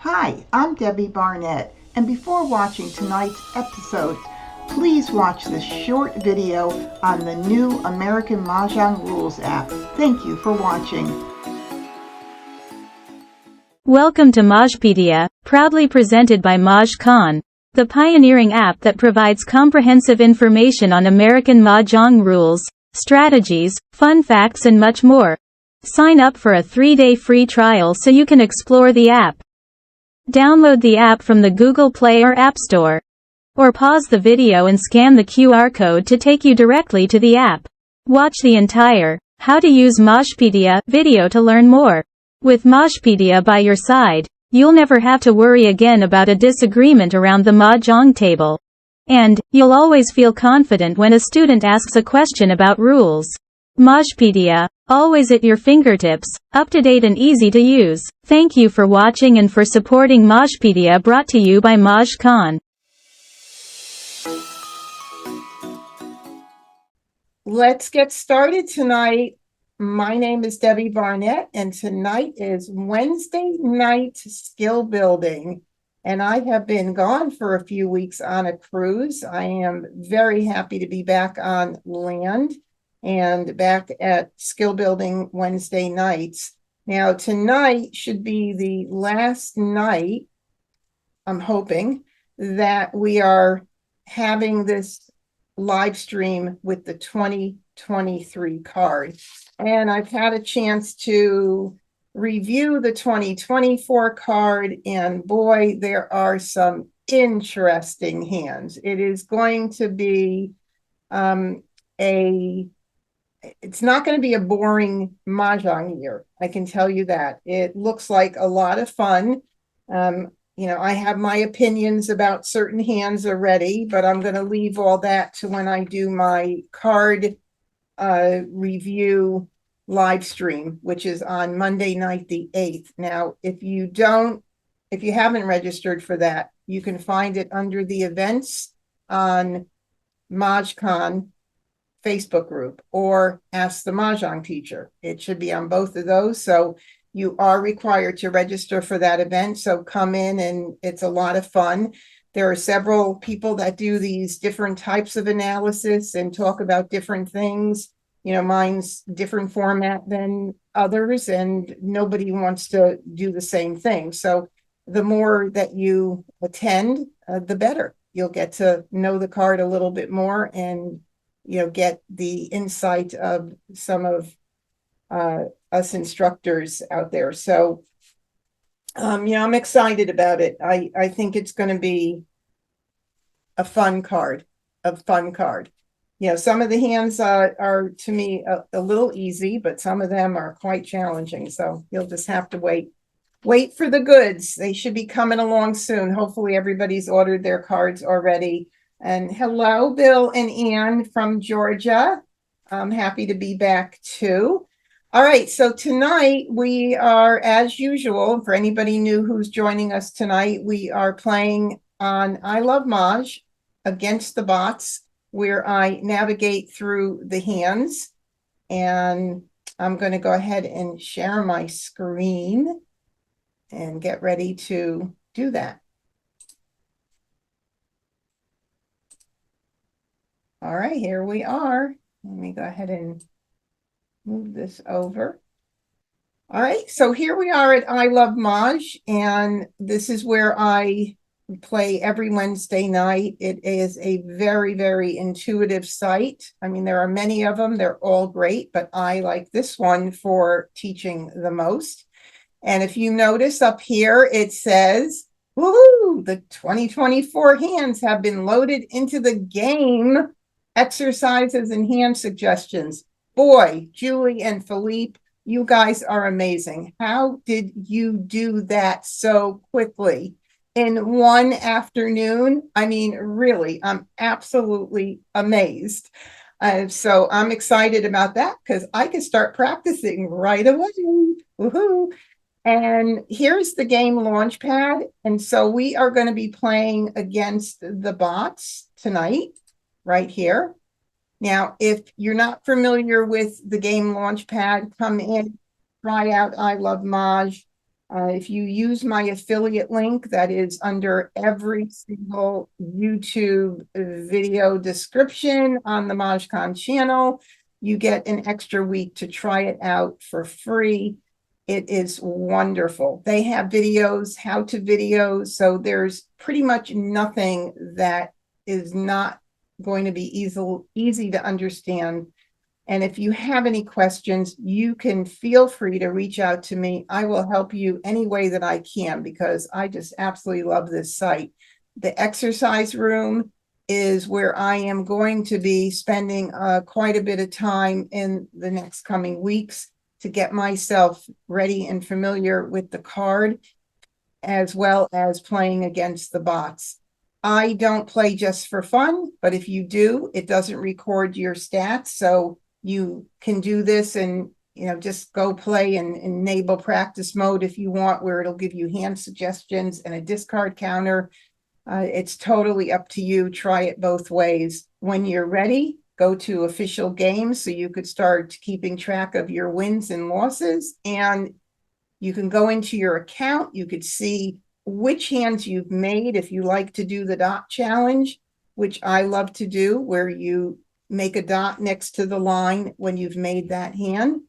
Hi, I'm Debbie Barnett, and before watching tonight's episode, please watch this short video on the new American Mahjong Rules app. Thank you for watching. Welcome to Mahjpedia, proudly presented by MahjCon, the pioneering app that provides comprehensive information on American Mahjong rules, strategies, fun facts and much more. Sign up for a 3-day free trial so you can explore the app. Download the app from the Google Play or App Store. Or pause the video and scan the QR code to take you directly to the app. Watch the entire How to Use Mahjpedia video to learn more. With Mahjpedia by your side, you'll never have to worry again about a disagreement around the Mahjong table. And you'll always feel confident when a student asks a question about rules. Mahjpedia, always at your fingertips, up to date and easy to use. Thank you for watching and for supporting Mahjpedia, brought to you by MahjCon. Let's get started tonight. My name is Debbie Barnett, and tonight is Wednesday night skill building. And I have been gone for a few weeks on a cruise. I am very happy to be back on land and back at skill building Wednesday nights. Now, tonight should be the last night, I'm hoping, that we are having this live stream with the 2023 card. And I've had a chance to review the 2024 card, and boy, there are some interesting hands. It is going to be it's not going to be a boring Mahjong year. I can tell you that. It looks like a lot of fun. I have my opinions about certain hands already, but I'm going to leave all that to when I do my card review live stream, which is on Monday night, the 8th. Now, if you haven't registered for that, you can find it under the events on MahjCon Facebook group or Ask the Mahjong Teacher. It should be on both of those. So you are required to register for that event. So come in, and it's a lot of fun. There are several people that do these different types of analysis and talk about different things. Mine's different format than others, and nobody wants to do the same thing. So the more that you attend, the better. You'll get to know the card a little bit more and get the insight of some of us instructors out there. So, I'm excited about it. I think it's going to be a fun card. Some of the hands are to me a little easy, but some of them are quite challenging. So you'll just have to wait for the goods. They should be coming along soon. Hopefully everybody's ordered their cards already. And hello, Bill and Ann from Georgia. I'm happy to be back too. All right, so tonight we are, as usual, for anybody new who's joining us tonight, we are playing on I Love Maj Against the Bots, where I navigate through the hands. And I'm going to go ahead and share my screen and get ready to do that. All right, here we are. Let me go ahead and move this over. All right, so here we are at I Love Maj, and this is where I play every Wednesday night. It is a very, very intuitive site. I mean, there are many of them. They're all great, but I like this one for teaching the most. And if you notice up here, it says, woohoo, the 2024 hands have been loaded into the game. Exercises and hand suggestions. Boy, Julie and Philippe, you guys are amazing. How did you do that so quickly in one afternoon? I mean, really, I'm absolutely amazed. So I'm excited about that because I can start practicing right away. Woohoo! And here's the game launchpad. And so we are going to be playing against the bots tonight, right here. Now, if you're not familiar with the game launchpad, come in, try out I Love Maj. If you use my affiliate link that is under every single YouTube video description on the MahjCon channel, you get an extra week to try it out for free. It is wonderful. They have videos, how-to videos, so there's pretty much nothing that is not going to be easy to understand. And if you have any questions, you can feel free to reach out to me. I will help you any way that I can because I just absolutely love this site. The exercise room is where I am going to be spending quite a bit of time in the next coming weeks to get myself ready and familiar with the card, as well as playing against the bots. I don't play just for fun, but if you do, it doesn't record your stats. So you can do this and just go play in enable practice mode if you want, where it'll give you hand suggestions and a discard counter. It's totally up to you. Try it both ways. When you're ready, go to official games so you could start keeping track of your wins and losses. And you can go into your account. You could see which hands you've made if you like to do the dot challenge, which I love to do, where you make a dot next to the line when you've made that hand.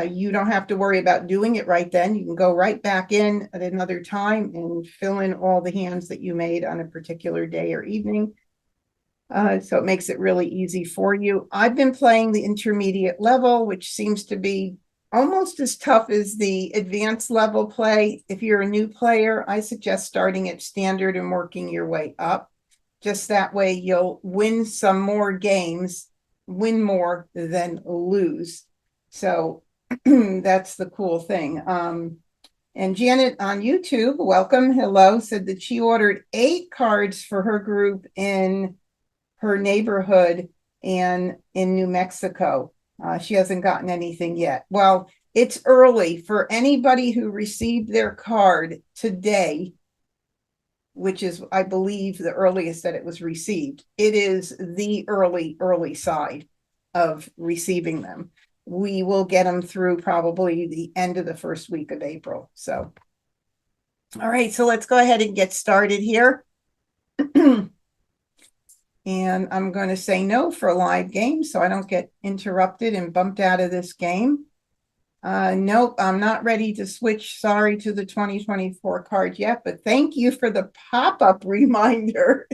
You don't have to worry about doing it right then. You can go right back in at another time and fill in all the hands that you made on a particular day or evening. So it makes it really easy for you. I've been playing the intermediate level, which seems to be almost as tough as the advanced level play. If you're a new player, I suggest starting at standard and working your way up. Just that way you'll win some more games, win more than lose. So that's the cool thing. And Janet on YouTube, welcome, hello, said that she ordered 8 cards for her group in her neighborhood and in New Mexico. She hasn't gotten anything yet. Well, it's early for anybody who received their card today, which is, I believe, the earliest that it was received. It is the early side of receiving them. We will get them through probably the end of the first week of April. So, all right, so let's go ahead and get started here. And I'm going to say no for a live game so I don't get interrupted and bumped out of this game. Nope, I'm not ready to switch, sorry, to the 2024 card yet, but thank you for the pop-up reminder.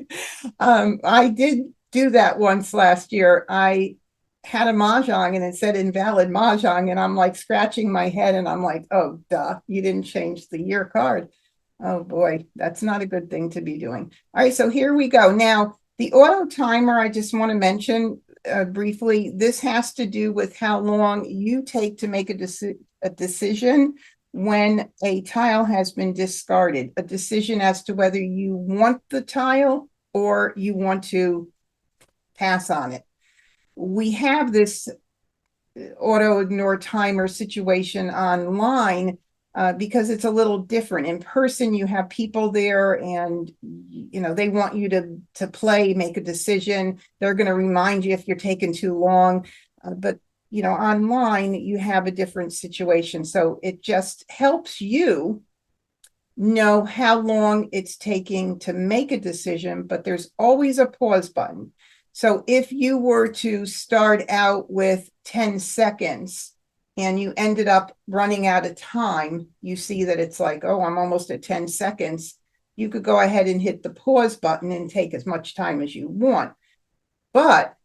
I did do that once last year. I had a Mahjong and it said invalid Mahjong, and I'm like scratching my head and I'm like, oh, duh, you didn't change the year card. Oh boy, that's not a good thing to be doing. All right, so here we go. Now, the auto timer, I just want to mention briefly, this has to do with how long you take to make a decision when a tile has been discarded, a decision as to whether you want the tile or you want to pass on it. We have this auto ignore timer situation online because it's a little different. In person, you have people there and they want you to play, make a decision. They're going to remind you if you're taking too long. But online, you have a different situation. So it just helps you know how long it's taking to make a decision, but there's always a pause button. So if you were to start out with 10 seconds and you ended up running out of time, you see that it's like, oh, I'm almost at 10 seconds. You could go ahead and hit the pause button and take as much time as you want. But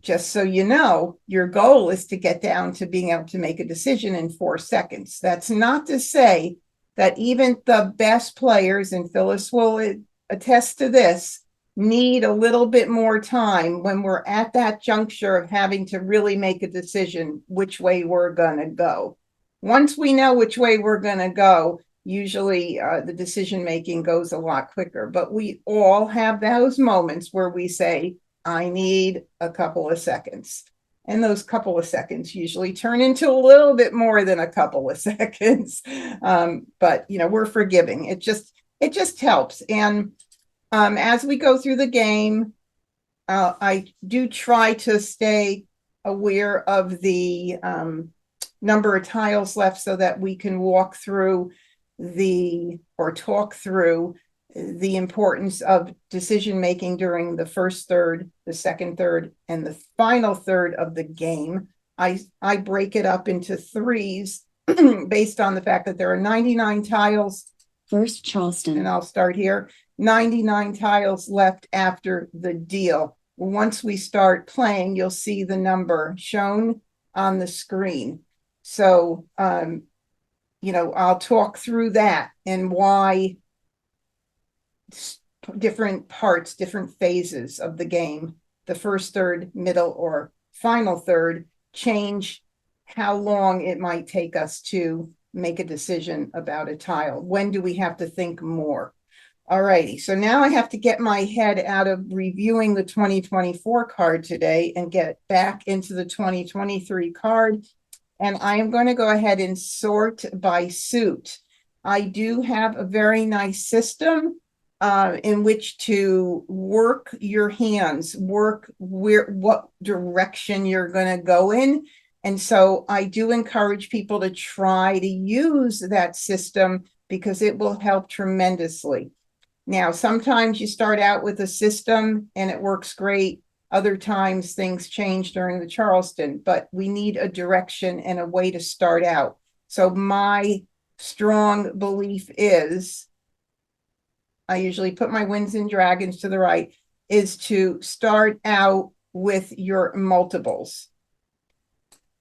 just so you know, your goal is to get down to being able to make a decision in 4 seconds. That's not to say that even the best players, and Phyllis will attest to this, need a little bit more time when we're at that juncture of having to really make a decision which way we're going to go. Once we know which way we're going to go, usually the decision making goes a lot quicker. But we all have those moments where we say, I need a couple of seconds. And those couple of seconds usually turn into a little bit more than a couple of seconds. But we're forgiving. It just helps. And as we go through the game, I do try to stay aware of the number of tiles left so that we can walk through or talk through the importance of decision making during the first third, the second third, and the final third of the game. I break it up into threes based on the fact that there are 99 tiles. First Charleston. And I'll start here. 99 tiles left after the deal. Once we start playing, you'll see the number shown on the screen. So, I'll talk through that and why different parts, different phases of the game, the first third, middle, or final third, change how long it might take us to make a decision about a tile. When do we have to think more? All righty, so now I have to get my head out of reviewing the 2024 card today and get back into the 2023 card. And I am going to go ahead and sort by suit. I do have a very nice system in which to work your hands, work what direction you're going to go in. And so I do encourage people to try to use that system because it will help tremendously. Now, sometimes you start out with a system and it works great. Other times things change during the Charleston, but we need a direction and a way to start out. So my strong belief is, I usually put my winds and dragons to the right, is to start out with your multiples.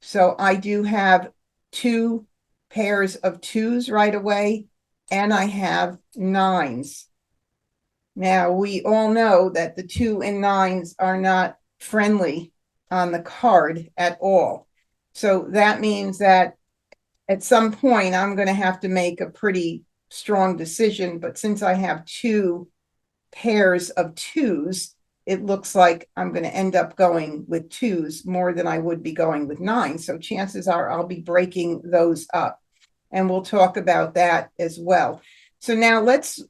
So I do have 2 pairs of 2s right away, and I have 9s. Now, we all know that the 2 and 9s are not friendly on the card at all. So that means that at some point, I'm going to have to make a pretty strong decision. But since I have 2 pairs of 2s, it looks like I'm going to end up going with 2s more than I would be going with 9s. So chances are I'll be breaking those up. And we'll talk about that as well. So now let's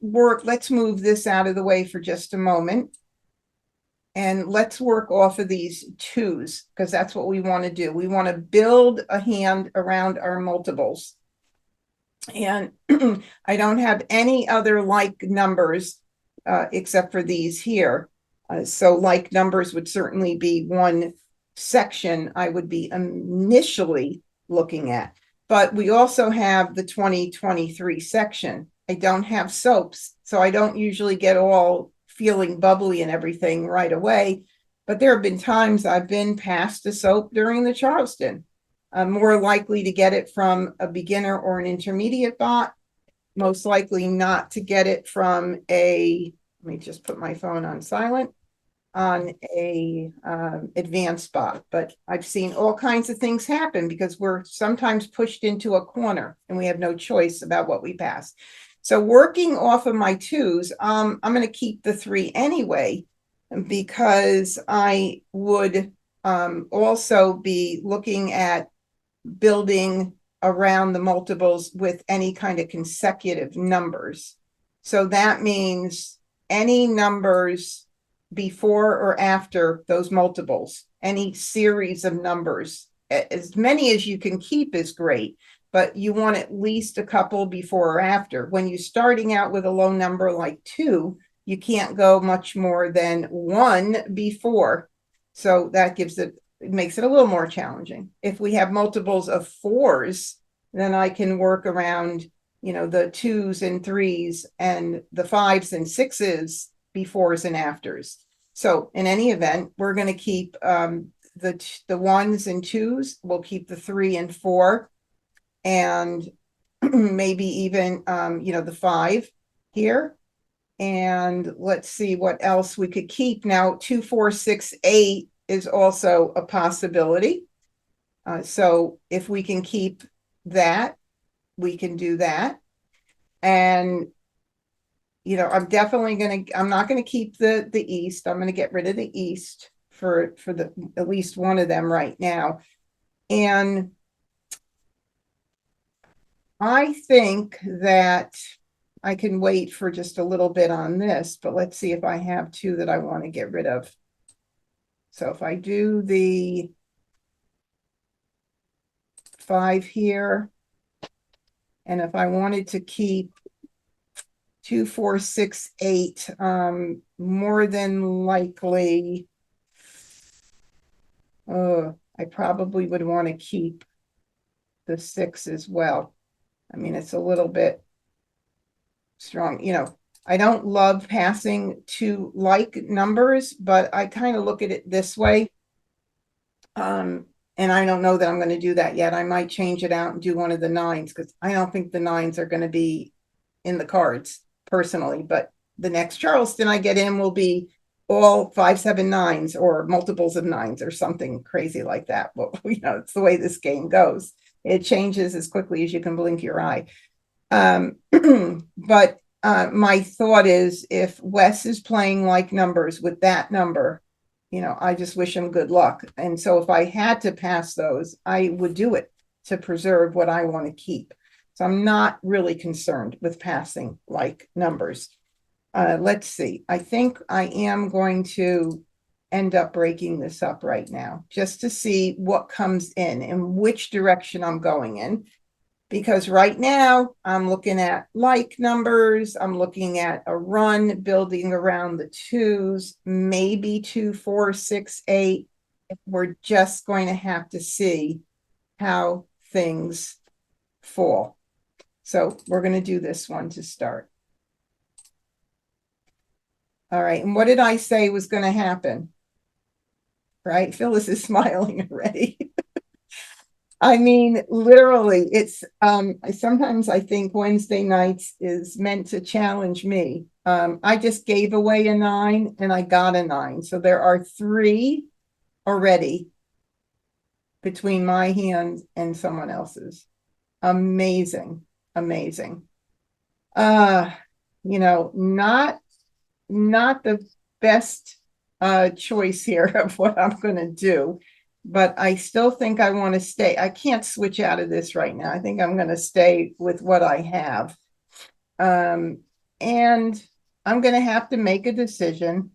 move this out of the way for just a moment. And let's work off of these 2s, because that's what we want to do. We want to build a hand around our multiples. And I don't have any other like numbers except for these here. So like numbers would certainly be one section I would be initially looking at. But we also have the 2023 section. I don't have soaps, so I don't usually get all feeling bubbly and everything right away. But there have been times I've been past a soap during the Charleston. I'm more likely to get it from a beginner or an intermediate bot, most likely not to get it from let me just put my phone on silent, on a advanced bot. But I've seen all kinds of things happen because we're sometimes pushed into a corner and we have no choice about what we pass. So working off of my 2s, I'm going to keep the 3 anyway, because I would also be looking at building around the multiples with any kind of consecutive numbers. So that means any numbers before or after those multiples, any series of numbers, as many as you can keep is great, but you want at least a couple before or after. When you're starting out with a low number like 2, you can't go much more than 1 before. So that makes it a little more challenging. If we have multiples of 4s, then I can work around, the 2s and 3s and the 5s and 6s befores and afters. So in any event, we're going to keep the 1s and 2s. We'll keep the 3 and 4, and maybe even the 5 here. And let's see what else we could keep. Now 2, 4, 6, 8 is also a possibility. So if we can keep that, we can do that. And I'm not going to keep the East. I'm going to get rid of the East for at least one of them right now. And I think that I can wait for just a little bit on this, but let's see if I have 2 that I want to get rid of. So if I do the 5 here. And if I wanted to keep 2, 4, 6, 8, more than likely, I probably would want to keep the 6 as well. I mean, it's a little bit strong. I don't love passing to like numbers, but I kind of look at it this way. And I don't know that I'm going to do that yet. I might change it out and do one of the 9s because I don't think the 9s are going to be in the cards personally. But the next Charleston I get in will be all 5, 7, 9s or multiples of 9s or something crazy like that. But it's the way this game goes. It changes as quickly as you can blink your eye. But my thought is if Wes is playing like numbers with that number, I just wish him good luck. And so if I had to pass those, I would do it to preserve what I want to keep. So I'm not really concerned with passing like numbers. Let's see. I think I am going to end up breaking this up right now just to see what comes in and which direction I'm going in. Because right now I'm looking at like numbers. I'm looking at a run building around the 2s, maybe 2, 4, 6, 8. We're just going to have to see how things fall. So we're going to do this one to start. All right. And what did I say was going to happen? Right? Phyllis is smiling already. I mean, literally, it's sometimes I think Wednesday nights is meant to challenge me. I just gave away a 9 and I got a 9. So there are 3 already between my hand and someone else's. Amazing, amazing. Not the best choice here of what I'm going to do. But I still think I want to stay. I can't switch out of this right now. I think I'm going to stay with what I have. And I'm going to have to make a decision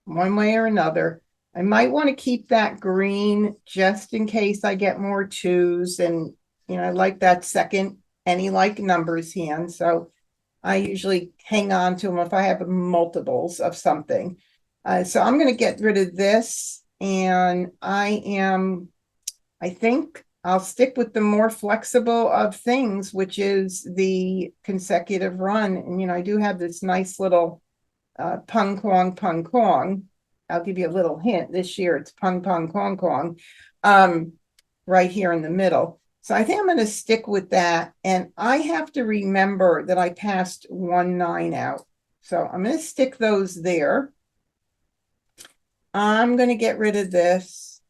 one way or another. I might want to keep that green just in case I get more 2s. And, I like that second any like numbers hand. So I usually hang on to them if I have multiples of something. So I'm going to get rid of this. And I think I'll stick with the more flexible of things, which is the consecutive run. And, I do have this nice little pung kwong. I'll give you a little hint. This year it's pung kwong right here in the middle. So I think I'm going to stick with that. And I have to remember that I passed 1 9 out. So I'm going to stick those there. I'm going to get rid of this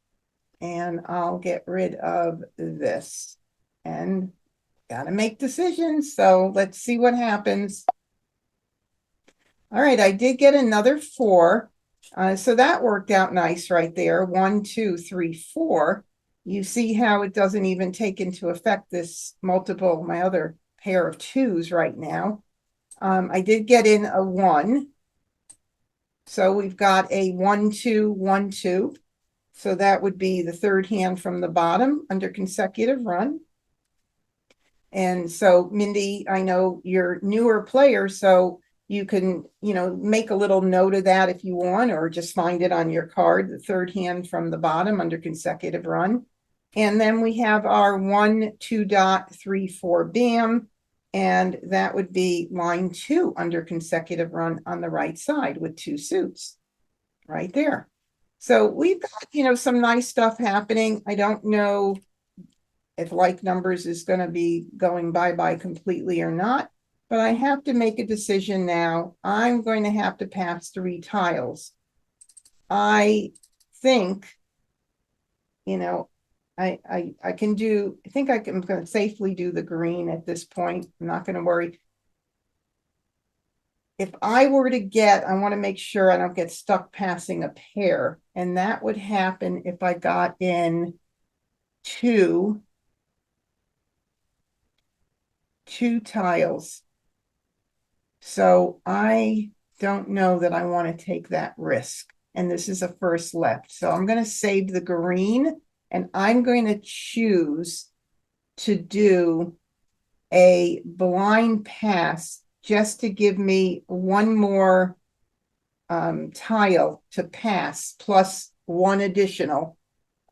and I'll get rid of this and got to make decisions. So let's see what happens. All right. I did get another 4. So that worked out nice right there. 1, 2, 3, 4. You see how it doesn't even take into effect this multiple, my other pair of 2s right now. I did get in a 1. So we've got a 1, 2, 1, 2. So that would be the 3rd hand from the bottom under consecutive run. And so, Mindy, I know you're newer player, so you can, make a little note of that if you want, or just find it on your card, the 3rd hand from the bottom under consecutive run. And then we have our 1, 2 dot, 3, 4, bam. And that would be line 2 under consecutive run on the right side with 2 suits right there. So we've got, some nice stuff happening. I don't know if like numbers is going to be going bye-bye completely or not, but I have to make a decision now. I'm going to have to pass 3 tiles. I think, I can do, I think I'm going to safely do the green at this point. I'm not going to worry. If I were to get, I want to make sure I don't get stuck passing a pair. And that would happen if I got in 2 tiles. So I don't know that I want to take that risk. And this is a first left. So I'm going to save the green and I'm going to choose to do a blind pass just to give me one more tile to pass plus one additional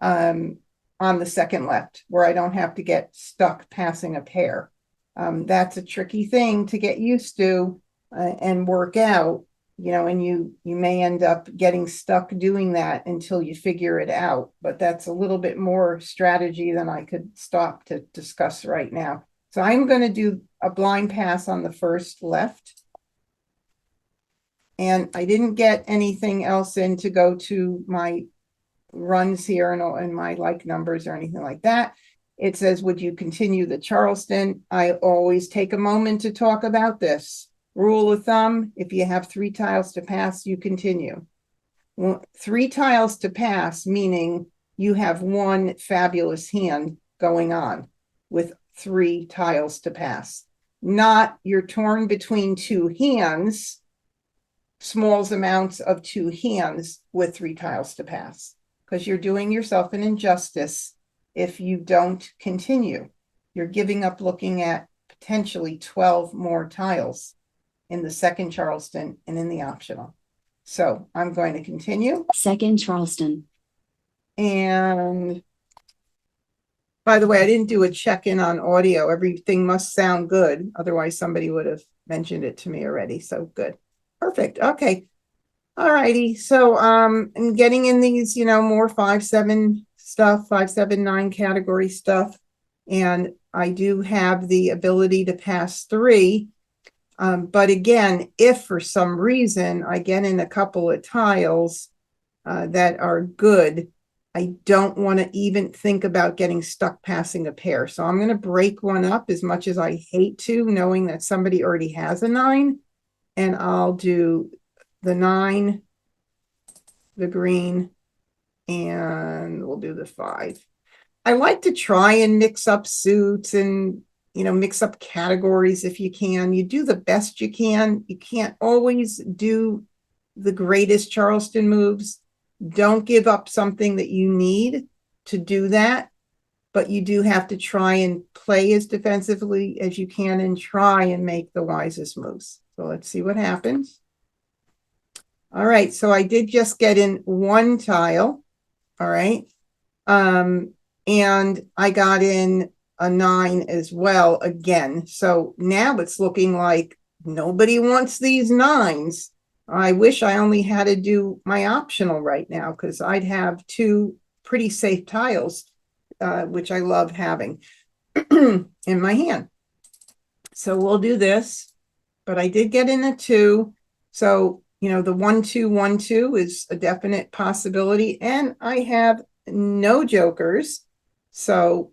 on the second left where I don't have to get stuck passing a pair. That's a tricky thing to get used to and work out, and you may end up getting stuck doing that until you figure it out. But that's a little bit more strategy than I could stop to discuss right now. So I'm going to do a blind pass on the first left. And I didn't get anything else in to go to my runs here and my like numbers or anything like that. It says, would you continue the Charleston? I always take a moment to talk about this. Rule of thumb, if you have 3 tiles to pass, you continue. 3 tiles to pass, meaning you have one fabulous hand going on with 3 tiles to pass. Not you're torn between 2 hands, small amounts of 2 hands with 3 tiles to pass, because you're doing yourself an injustice if you don't continue. You're giving up looking at potentially 12 more tiles in the second Charleston and in the optional. So I'm going to continue. Second Charleston. And by the way, I didn't do a check-in on audio. Everything must sound good. Otherwise, somebody would have mentioned it to me already. So good. Perfect. Okay. All righty. So I'm getting in these, more 5-7 stuff, 5-7-9 category stuff. And I do have the ability to pass 3. But again, if for some reason I get in a couple of tiles that are good, I don't want to even think about getting stuck passing a pair. So I'm going to break one up as much as I hate to, knowing that somebody already has a 9. And I'll do the 9, the green, and we'll do the 5. I like to try and mix up suits and, mix up categories if you can. You do the best you can. You can't always do the greatest Charleston moves. Don't give up something that you need to do that, but you do have to try and play as defensively as you can and try and make the wisest moves. So let's see what happens. All right, so I did just get in 1 tile. All right. And I got in a 9 as well again. So now it's looking like nobody wants these 9s. I wish I only had to do my optional right now, because I'd have 2 pretty safe tiles, which I love having in my hand. So we'll do this, but I did get in a 2. So, the 1-2-1-2 is a definite possibility. And I have no jokers. So,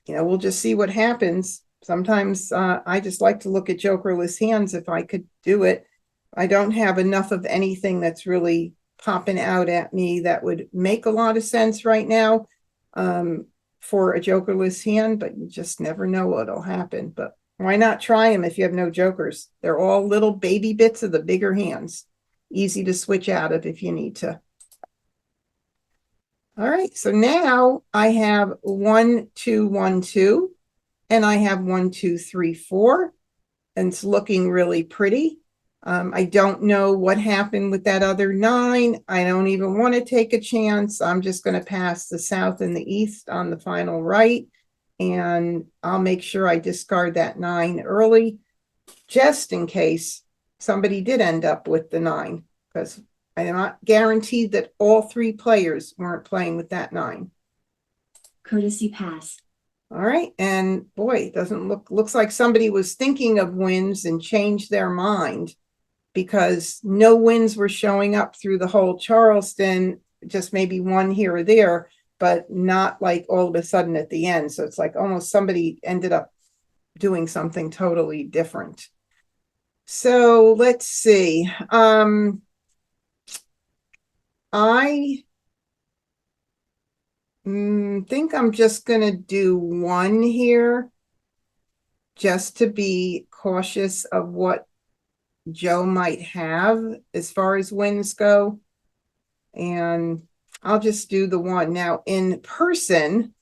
we'll just see what happens. Sometimes I just like to look at jokerless hands if I could do it. I don't have enough of anything that's really popping out at me that would make a lot of sense right now for a jokerless hand, but you just never know what'll happen. But why not try them if you have no jokers? They're all little baby bits of the bigger hands. Easy to switch out of if you need to. All right, so now I have 1-2-1-2, and I have 1-2-3-4, and it's looking really pretty. I don't know what happened with that other 9. I don't even want to take a chance. I'm just going to pass the south and the east on the final right, and I'll make sure I discard that 9 early, just in case somebody did end up with the 9, because I'm not guaranteed that all 3 players weren't playing with that 9. Courtesy pass. All right, and boy, it doesn't looks like somebody was thinking of wins and changed their mind, because no wins were showing up through the whole Charleston, just maybe 1 here or there, but not like all of a sudden at the end. So it's like almost somebody ended up doing something totally different. So let's see. I think I'm just going to do 1 here, just to be cautious of what Joe might have as far as wins go. And I'll just do the 1. Now, in person,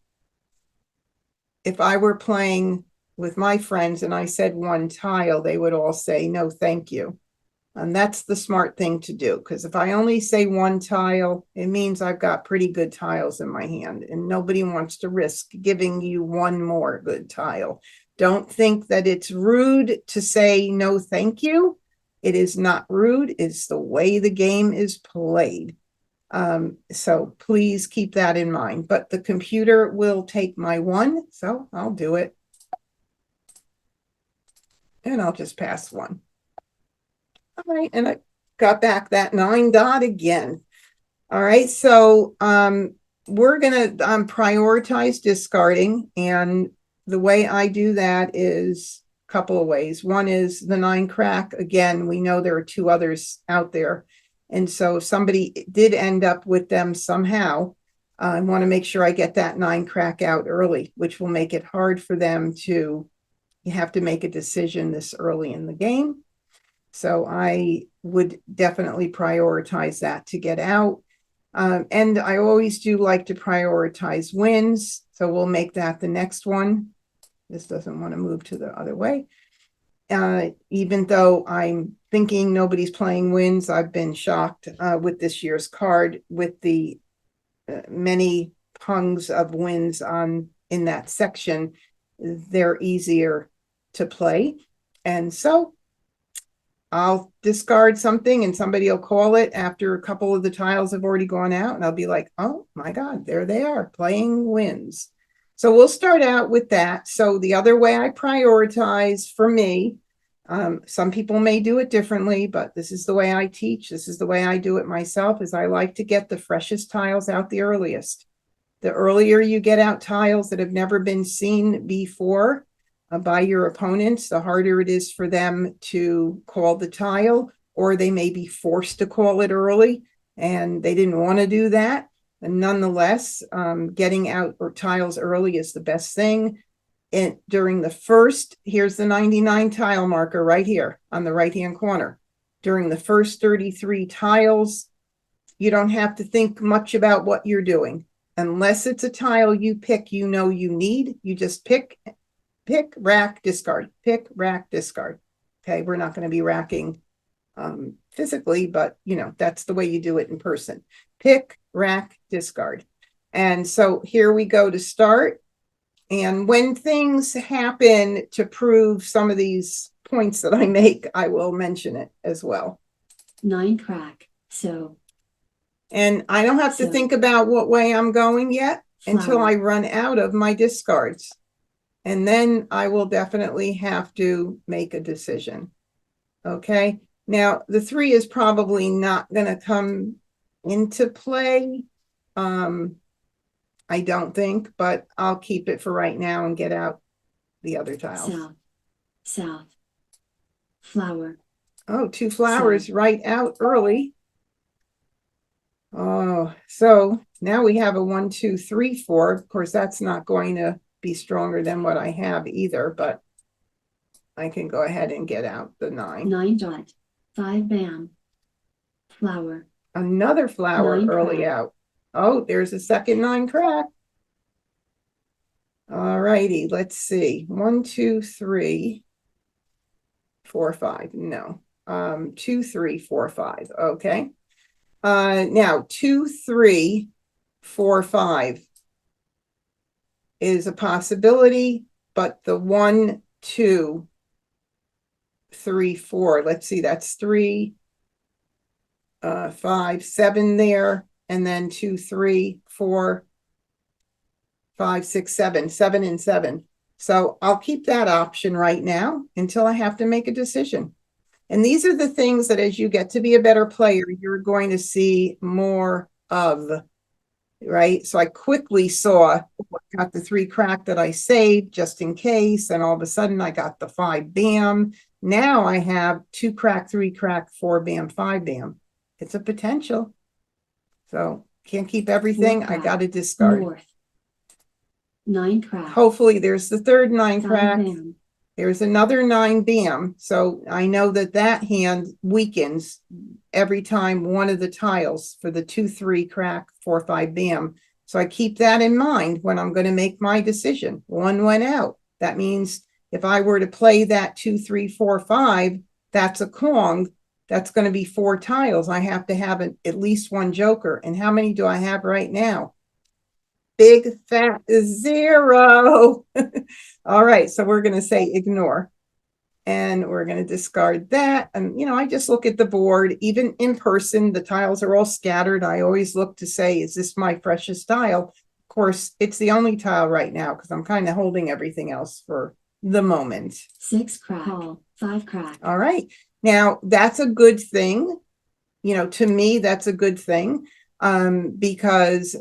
if I were playing with my friends and I said one tile, they would all say, no, thank you. And that's the smart thing to do, because if I only say one tile, it means I've got pretty good tiles in my hand, and nobody wants to risk giving you one more good tile. Don't think that it's rude to say no, thank you. It is not rude. It's the way the game is played. So please keep that in mind. But the computer will take my one, so I'll do it. And I'll just pass one. All right, and I got back that 9 dot again. All right, so we're gonna prioritize discarding, and the way I do that is a couple of ways. One is the 9 crack. Again, we know there are 2 others out there, and so if somebody did end up with them somehow, I want to make sure I get that 9 crack out early, which will make it hard for them to have to make a decision this early in the game. So I would definitely prioritize that to get out. And I always do like to prioritize wins. So we'll make that the next one. This doesn't want to move to the other way. Even though I'm thinking nobody's playing wins, I've been shocked with this year's card with the many pungs of wins in that section. They're easier to play. And so I'll discard something and somebody will call it after a couple of the tiles have already gone out, and I'll be like, oh my God, there they are, playing wins. So we'll start out with that. So the other way I prioritize for me, some people may do it differently, but this is the way I teach. This is the way I do it myself, is I like to get the freshest tiles out the earliest. The earlier you get out tiles that have never been seen before, by your opponents, the harder it is for them to call the tile, or they may be forced to call it early and they didn't want to do that. And nonetheless, getting out tiles early is the best thing. And during the first, here's the 99 tile marker right here on the right hand corner. During the first 33 tiles, you don't have to think much about what you're doing. Unless it's a tile you pick, you know you need, you just pick, rack, discard, pick, rack, discard. Okay, we're not going to be racking physically, but you know, that's the way you do it in person. Pick, rack, discard. And so here we go to start. And when things happen to prove some of these points that I make, I will mention it as well. 9 crack. So. And I don't have to think about what way I'm going yet until I run out of my discards. And then I will definitely have to make a decision. Okay. Now, the 3 is probably not going to come into play. I don't think, but I'll keep it for right now and get out the other tiles. South. Flower. Oh, 2 flowers right out early. Oh, so now we have a 1, 2, 3, 4. Of course, that's not going to be stronger than what I have either, but I can go ahead and get out the 9. 9 dot. 5 bam. Flower. Another flower 9 early crack. out. Oh, there's a second 9 crack. All righty, let's see. 1, 2, 3, 4, 5. No. 2, 3, 4, 5. Okay. Now 2, 3, 4, 5 is a possibility, but the 1, 2, 3, 4, let's see, that's 3, 5, 7 there, and then 2, 3, 4, 5, 6, 7, 7 and 7. So I'll keep that option right now until I have to make a decision. And these are the things that as you get to be a better player, you're going to see more of, right? So I quickly saw, got the 3 crack that I saved just in case, and all of a sudden I got the 5 bam. Now I have 2 crack, 3 crack, 4 bam, 5 bam. It's a potential. So can't keep everything. I got to discard. North. 9 crack. Hopefully there's the third 9 crack. Bam. There's another 9 bam. So I know that that hand weakens every time one of the tiles for the 2, 3 crack, 4, 5 bam. So I keep that in mind when I'm going to make my decision. One went out. That means if I were to play that 2, 3, 4, 5, that's a Kong. That's going to be 4 tiles. I have to have at least one joker. And how many do I have right now? Big fat 0. All right, so we're going to say ignore. And we're going to discard that. And, I just look at the board. Even in person, the tiles are all scattered. I always look to say, is this my freshest tile? Of course, it's the only tile right now because I'm kind of holding everything else for the moment. 6 crack. Call. 5 crack. All right. Now, that's a good thing. To me, that's a good thing because,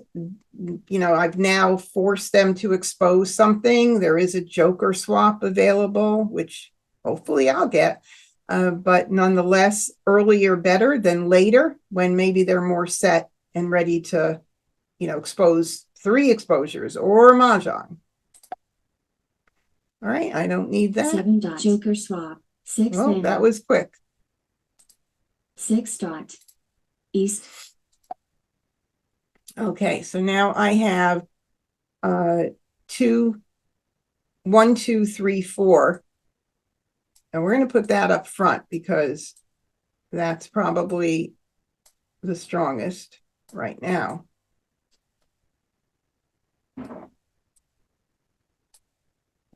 I've now forced them to expose something. There is a joker swap available, which hopefully I'll get. But nonetheless, earlier better than later when maybe they're more set and ready to, expose 3 exposures or Mahjong. All right, I don't need that. 7 dot. Joker swap. 6 Oh, that was quick. 6 dot. East. Okay, so now I have 2, 1, 2, 3, 4. And we're going to put that up front because that's probably the strongest right now. All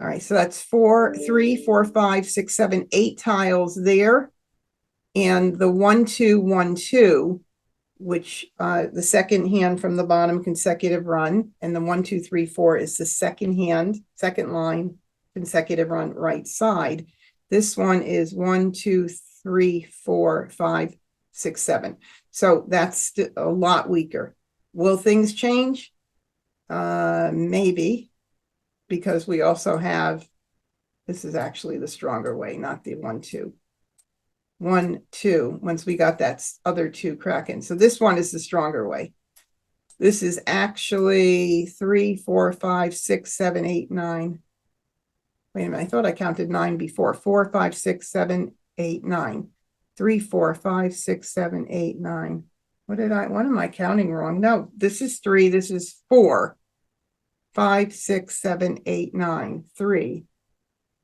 right, so that's 4, 3, 4, 5, 6, 7, 8 tiles there. And the 1, 2, 1, 2, which the second hand from the bottom consecutive run, and the 1, 2, 3, 4 is the second line consecutive run right side. This one is 1, 2, 3, 4, 5, 6, 7. So that's a lot weaker. Will things change? Maybe, because we also have, this is actually the stronger way, not the 1, 2. 1, 2, once we got that other 2 cracking. So this one is the stronger way. This is actually 3, 4, 5, 6, 7, 8, 9. Wait a minute, I thought I counted 9 before. 4, 5, 6, 7, 8, 9. 3, 4, 5, 6, 7, 8, 9. What am I counting wrong? No, this is 3, this is 4. 5, 6, 7, 8, 9. 3,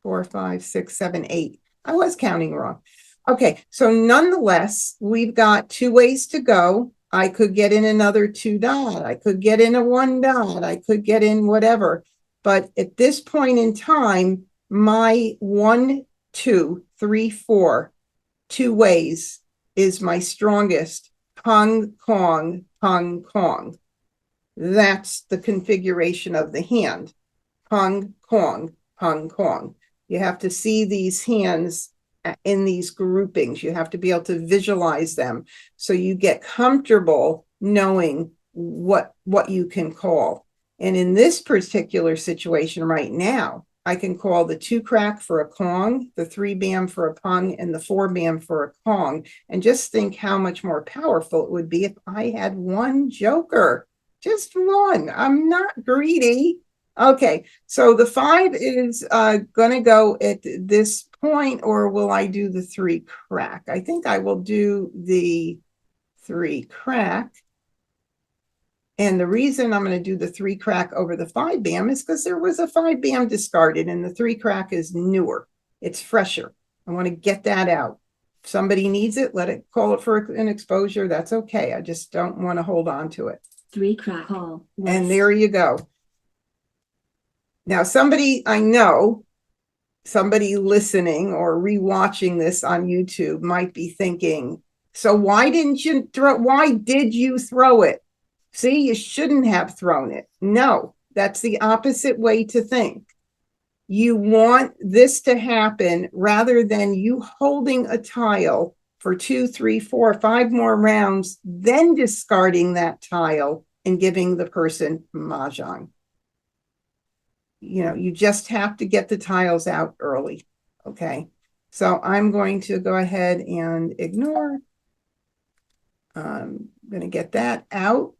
4, 5, 6, 7, 8. I was counting wrong. Okay, so nonetheless, we've got 2 ways to go. I could get in another 2 dot. I could get in a 1 dot. I could get in whatever. But at this point in time, my 1, 2, 3, 4, 2 ways is my strongest. Pung, Kong, Pung, Kong. That's the configuration of the hand. Pung, Kong, Pung, Kong. You have to see these hands in these groupings. You have to be able to visualize them so you get comfortable knowing what you can call. And in this particular situation right now, I can call the 2 crack for a Kong, the 3 bam for a Pung, and the 4 bam for a Kong. And just think how much more powerful it would be if I had 1 joker. Just 1. I'm not greedy. Okay, so the 5 is going to go at this point, or will I do the 3 crack? I think I will do the 3 crack. And the reason I'm going to do the 3 crack over the 5 bam is because there was a 5 bam discarded and the 3 crack is newer. It's fresher. I want to get that out. If somebody needs it, let it call it for an exposure. That's okay. I just don't want to hold on to it. 3 crack call. And there you go. Now, somebody I know, somebody listening or rewatching this on YouTube might be thinking, so why did you throw it? See, you shouldn't have thrown it. No, that's the opposite way to think. You want this to happen rather than you holding a tile for 2, 3, 4, 5 more rounds, then discarding that tile and giving the person Mahjong. You just have to get the tiles out early. Okay, so I'm going to go ahead and ignore. I'm going to get that out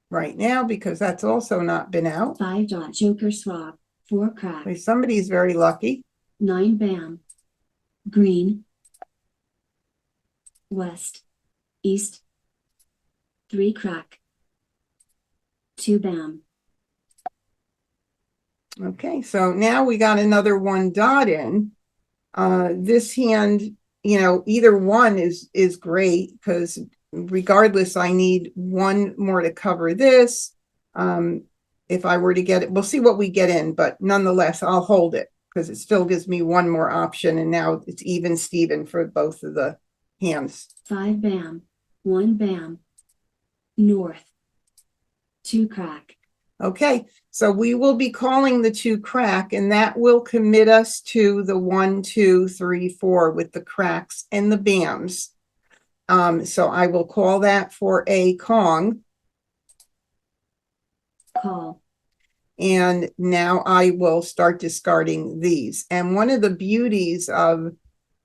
right now because that's also not been out. 5 dot joker swap. 4 crack. Somebody's very lucky. 9 bam. Green. West. East. 3 crack. 2 bam, Okay, so now we got another 1 dot in. This hand, you know, either one is great because regardless, I need 1 more to cover this. If I were to get it, we'll see what we get in, but nonetheless, I'll hold it because it still gives me 1 more option, and now it's even Steven for both of the hands. 5 bam, 1 bam, north, 2 crack, Okay, so we will be calling the 2 crack, and that will commit us to the 1, 2, 3, 4 with the cracks and the bams. So I will call that for a Kong. call, And now I will start discarding these. And one of the beauties of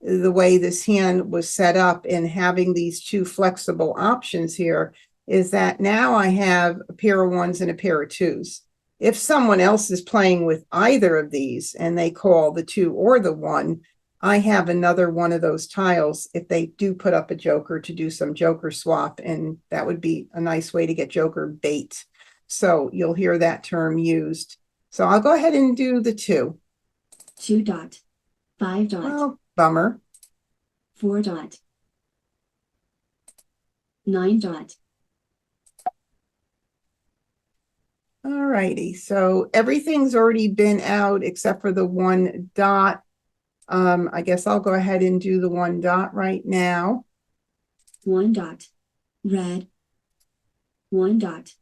the way this hand was set up and having these 2 flexible options here is that now I have a pair of 1s and a pair of 2s. If someone else is playing with either of these and they call the 2 or the 1, I have another one of those tiles if they do put up a joker to do some joker swap, and that would be a nice way to get joker bait. So you'll hear that term used. So I'll go ahead and do the 2. 2 dot, 5 dot, Oh, bummer. 4 dot, 9 dot, All righty, so everything's already been out except for the 1 dot. I guess I'll go ahead and do the 1 dot right now. 1 dot, red, 1 dot.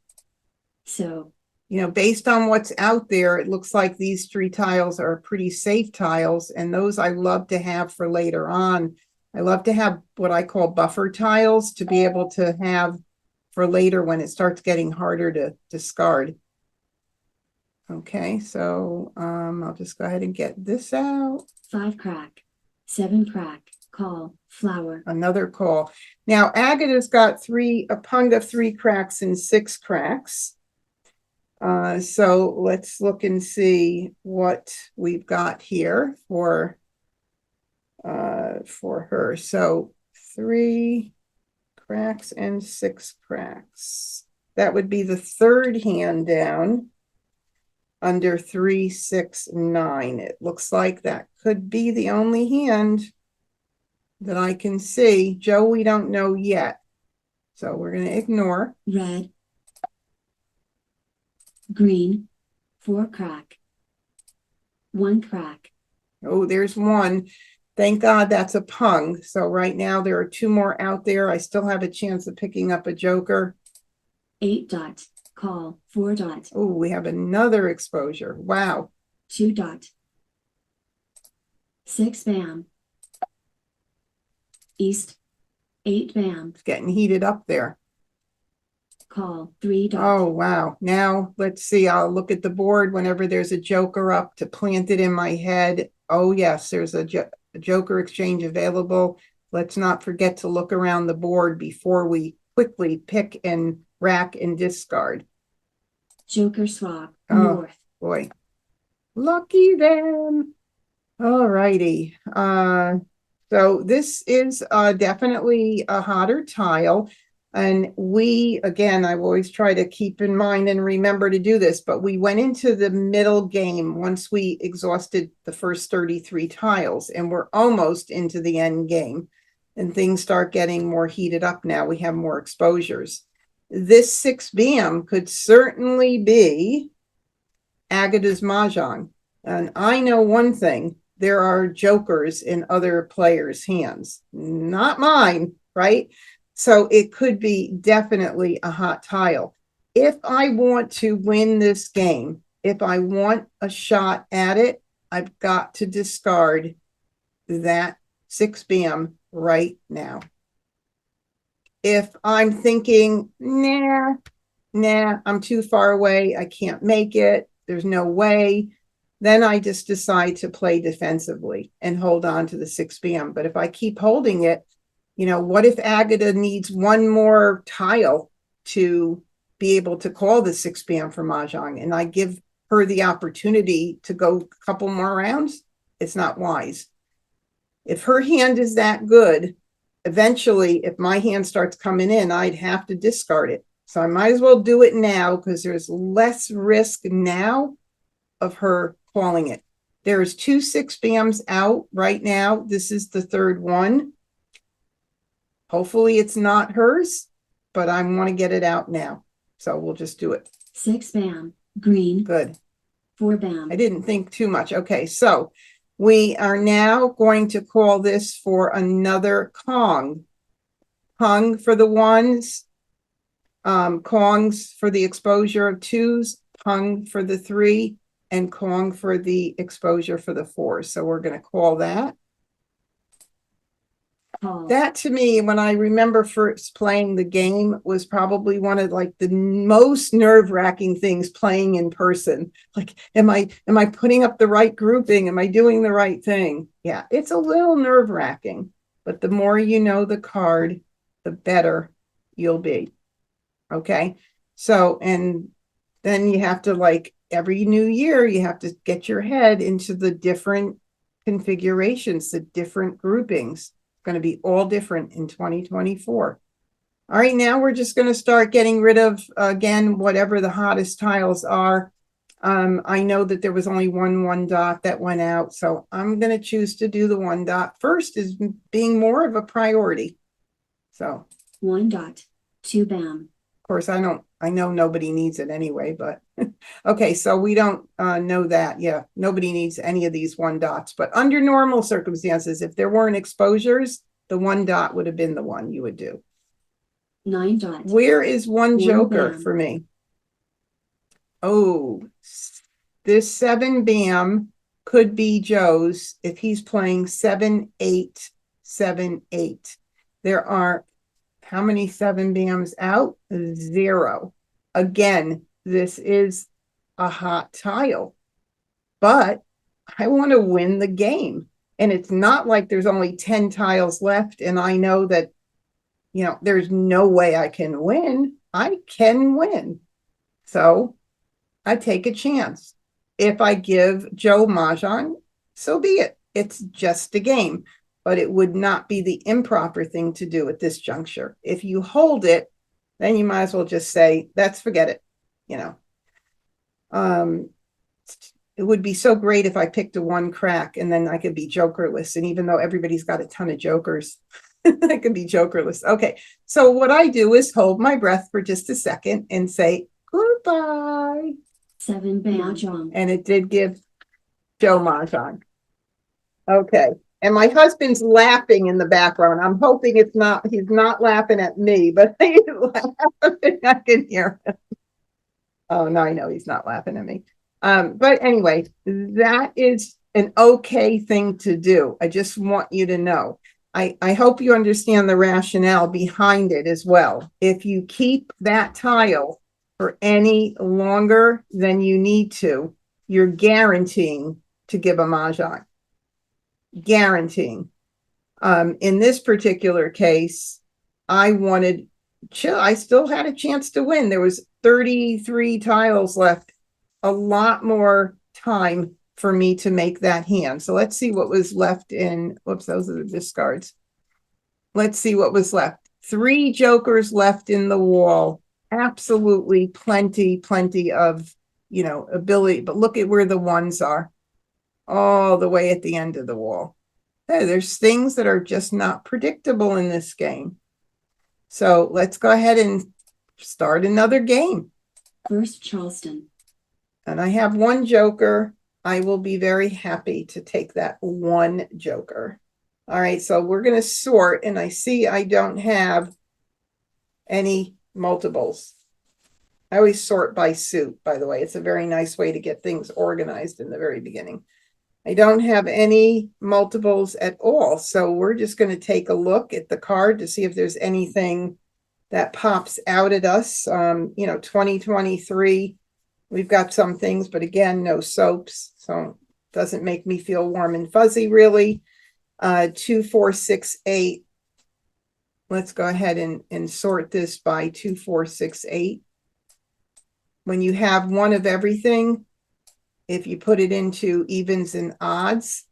So, You know, based on what's out there, it looks like these 3 tiles are pretty safe tiles, and those I love to have for later on. I love to have what I call buffer tiles to be able to have for later when it starts getting harder to discard. Okay, so I'll just go ahead and get this out. 5 crack, 7 crack, call, flower, Another call. Now, Agatha's got a pung of 3 cracks and 6 cracks. So let's look and see what we've got here for her. So 3 cracks and 6 cracks. That would be the 3rd hand down under 3, 6, 9. It looks like that could be the only hand that I can see. Joe, we don't know yet, so we're going to ignore. red, green, 4 crack, 1 crack, Oh, there's 1. Thank God that's a pung. So right now there are 2 more out there. I still have a chance of picking up a joker. 8 dot, call, 4 dot, Oh, we have another exposure. Wow. 2 dot, 6 bam, east, 8 bam, It's getting heated up there. call, 3 dot, Oh, wow. Now let's see. I'll look at the board whenever there's a joker up to plant it in my head. Oh, yes, there's a joker exchange available. Let's not forget to look around the board before we quickly pick and rack and discard. joker swap, Oh. north, Boy, lucky them. All righty. So this is definitely a hotter tile. And we, again, I've always tried to keep in mind and remember to do this, but we went into the middle game once we exhausted the first 33 tiles, and we're almost into the end game. And things start getting more heated up now. We have more exposures. This 6 bam could certainly be Agatha's Mahjong. And I know one thing, there are jokers in other players' hands, not mine, right? So it could be definitely a hot tile. If I want to win this game, if I want a shot at it, I've got to discard that 6 bam right now. If I'm thinking, nah, I'm too far away, I can't make it, there's no way, then I just decide to play defensively and hold on to the 6 bam. But if I keep holding it, you know, what if Agatha needs 1 more tile to be able to call the 6 bam for Mahjong, and I give her the opportunity to go a couple more rounds? It's not wise. If her hand is that good, eventually, if my hand starts coming in, I'd have to discard it. So I might as well do it now because there's less risk now of her calling it. There's 2 6-bams out right now. This is the third one. Hopefully it's not hers, but I want to get it out now. So we'll just do it. 6-bam. Green. Good. 4-bam. I didn't think too much. Okay, so we are now going to call this for another Kong. Hung for the ones, Kongs for the exposure of 2s, Hung for the 3, and Kong for the exposure for the 4. So we're going to call that. Call. That to me, when I remember first playing the game, was probably one of like the most nerve-wracking things playing in person. Like, am I putting up the right grouping? Am I doing the right thing? Yeah, it's a little nerve-wracking, but the more you know the card, the better you'll be. Okay. So, and then you have to, like, every new year, you have to get your head into the different configurations, the different groupings. Going to be all different in 2024. All right, now we're just going to start getting rid of, again, whatever the hottest tiles are. I know that there was only one dot that went out, so I'm going to choose to do the 1 dot first, is being more of a priority. So 1 dot. 2-bam. of course, I know nobody needs it anyway, but okay, so we don't know that. Yeah, nobody needs any of these 1 dots, but under normal circumstances, if there weren't exposures, the 1 dot would have been the one you would do. 9 dot. Where is 1 joker 1-bam. for me? Oh, this 7-bam could be Joe's if he's playing 7 8 7 8. There are how many 7-bams out? 0. Again, this is a hot tile, but I want to win the game. And it's not like there's only 10 tiles left and I know that, there's no way I can win. I can win. So I take a chance. If I give Joe Mahjong, so be it. It's just a game, but it would not be the improper thing to do at this juncture. If you hold it, then you might as well just say, let's forget it. It would be so great if I picked a 1 crack and then I could be jokerless. And even though everybody's got a ton of jokers, I could be jokerless. Okay, so what I do is hold my breath for just a second and say goodbye. 7-bam. Mahjong. And it did give Joe Mahjong. Okay. And my husband's laughing in the background. I'm hoping he's not laughing at me, but he's laughing. I can hear him. Oh, no, I know he's not laughing at me. But anyway, that is an okay thing to do. I just want you to know. I hope you understand the rationale behind it as well. If you keep that tile for any longer than you need to, you're guaranteeing to give a Mahjong. Guaranteeing. In this particular case, I still had a chance to win. There was 33 tiles left, a lot more time for me to make that hand. So let's see what was left in, whoops, those are the discards. Let's see what was left. 3 jokers left in the wall. Absolutely plenty of, ability, but look at where the 1s are. All the way at the end of the wall. There's things that are just not predictable in this game. So let's go ahead and start another game. First Charleston. And I have 1 joker. I will be very happy to take that 1 joker. All right, so we're going to sort, and I see I don't have any multiples. I always sort by suit, by the way. It's a very nice way to get things organized in the very beginning. I don't have any multiples at all. So we're just going to take a look at the card to see if there's anything that pops out at us. 2023, we've got some things, but again, no soaps. So it doesn't make me feel warm and fuzzy, really. 2, 4, 6, 8. Let's go ahead and sort this by 2, 4, 6, 8. When you have 1 of everything, if you put it into evens and odds,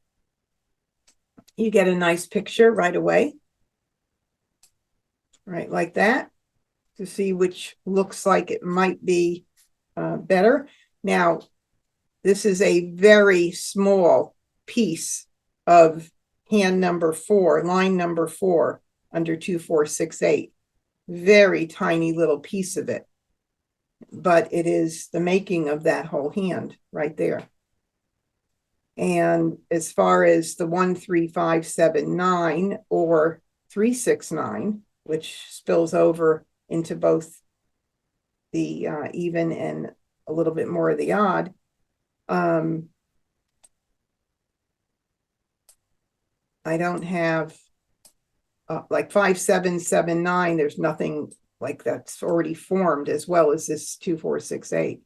you get a nice picture right away. Right, like that. to see which looks like it might be better. Now, this is a very small piece of hand number 4, line number 4 under 2468. Very tiny little piece of it. But it is the making of that whole hand right there. And as far as the 1, 3, 5, 7, 9 or 3, 6, 9, which spills over into both the even and a little bit more of the odd, I don't have like 5, 7, 7, 9. There's nothing like that's already formed, as well as this 2, 4, 6, 8.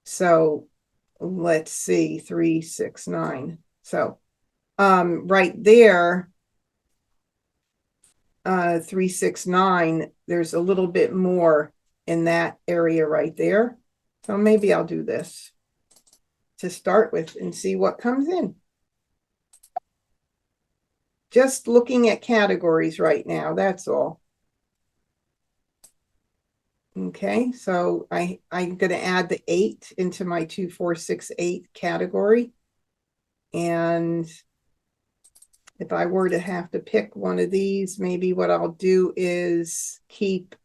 So let's see, 3, 6, 9. So right there, 3, 6, 9, there's a little bit more in that area right there. So maybe I'll do this to start with and see what comes in. Just looking at categories right now, that's all. Okay, so I'm going to add the 8 into my 2, 4, 6, 8 category. And if I were to have to pick one of these, maybe what I'll do is keep,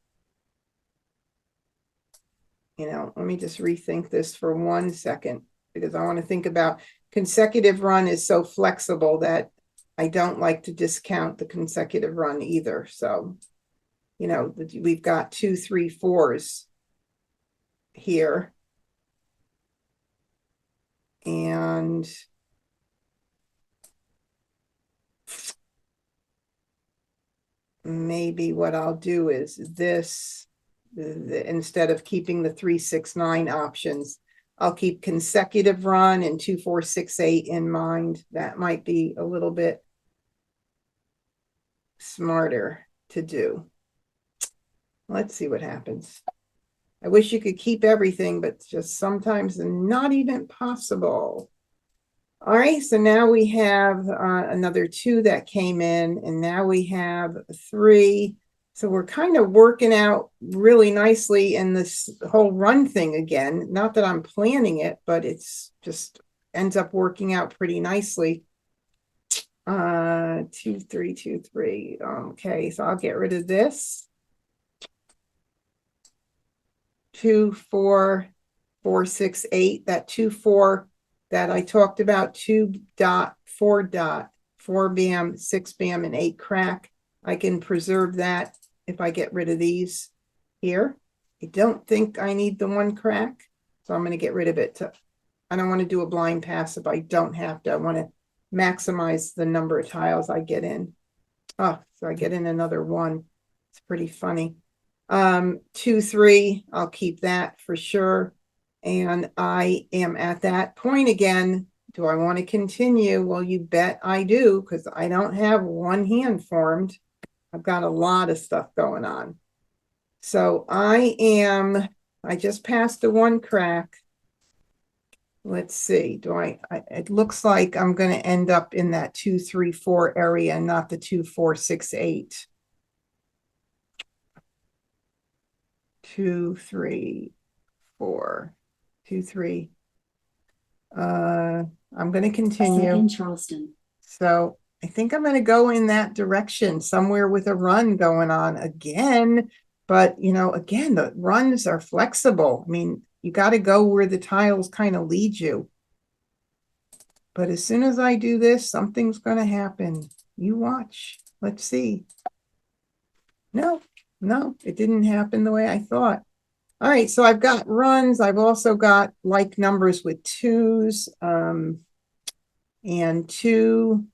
let me just rethink this for 1 second, because I want to think about consecutive run is so flexible that I don't like to discount the consecutive run either. So, we've got 2, 3, 4s here. And maybe what I'll do is this, instead of keeping the 3, 6, 9 options, I'll keep consecutive run and 2, 4, 6, 8 in mind. That might be a little bit smarter to do. Let's see what happens. I wish you could keep everything, but just sometimes not even possible. All right, so now we have another 2 that came in, and now we have 3. So we're kind of working out really nicely in this whole run thing again. Not that I'm planning it, but it's just ends up working out pretty nicely. 2, 3, 2, 3. Okay, so I'll get rid of this. 2, 4, 4, 6, 8. That 2, 4 that I talked about, 2 dot, 4 dot, 4 bam, 6 bam, and 8 crack. I can preserve that if I get rid of these here. I don't think I need the 1 crack, so I'm going to get rid of it. I don't want to do a blind pass if I don't have to. I want to maximize the number of tiles I get in. Oh, so I get in another 1. It's pretty funny. 2, 3, I'll keep that for sure. And I am at that point again. Do I want to continue? Well, you bet I do, because I don't have 1 hand formed. I've got a lot of stuff going on. So I just passed the 1 crack. Let's see, it looks like I'm going to end up in that 2, 3, 4 area, not the 2, 4, 6, 8. 2, 3, 4, 2, 3. I'm going to continue. 7 Charleston. So I think I'm going to go in that direction, somewhere with a run going on again. But, again, the runs are flexible. I mean, you got to go where the tiles kind of lead you. But as soon as I do this, something's going to happen. You watch. Let's see. No, it didn't happen the way I thought. All right, so I've got runs. I've also got like numbers with 2s, and 2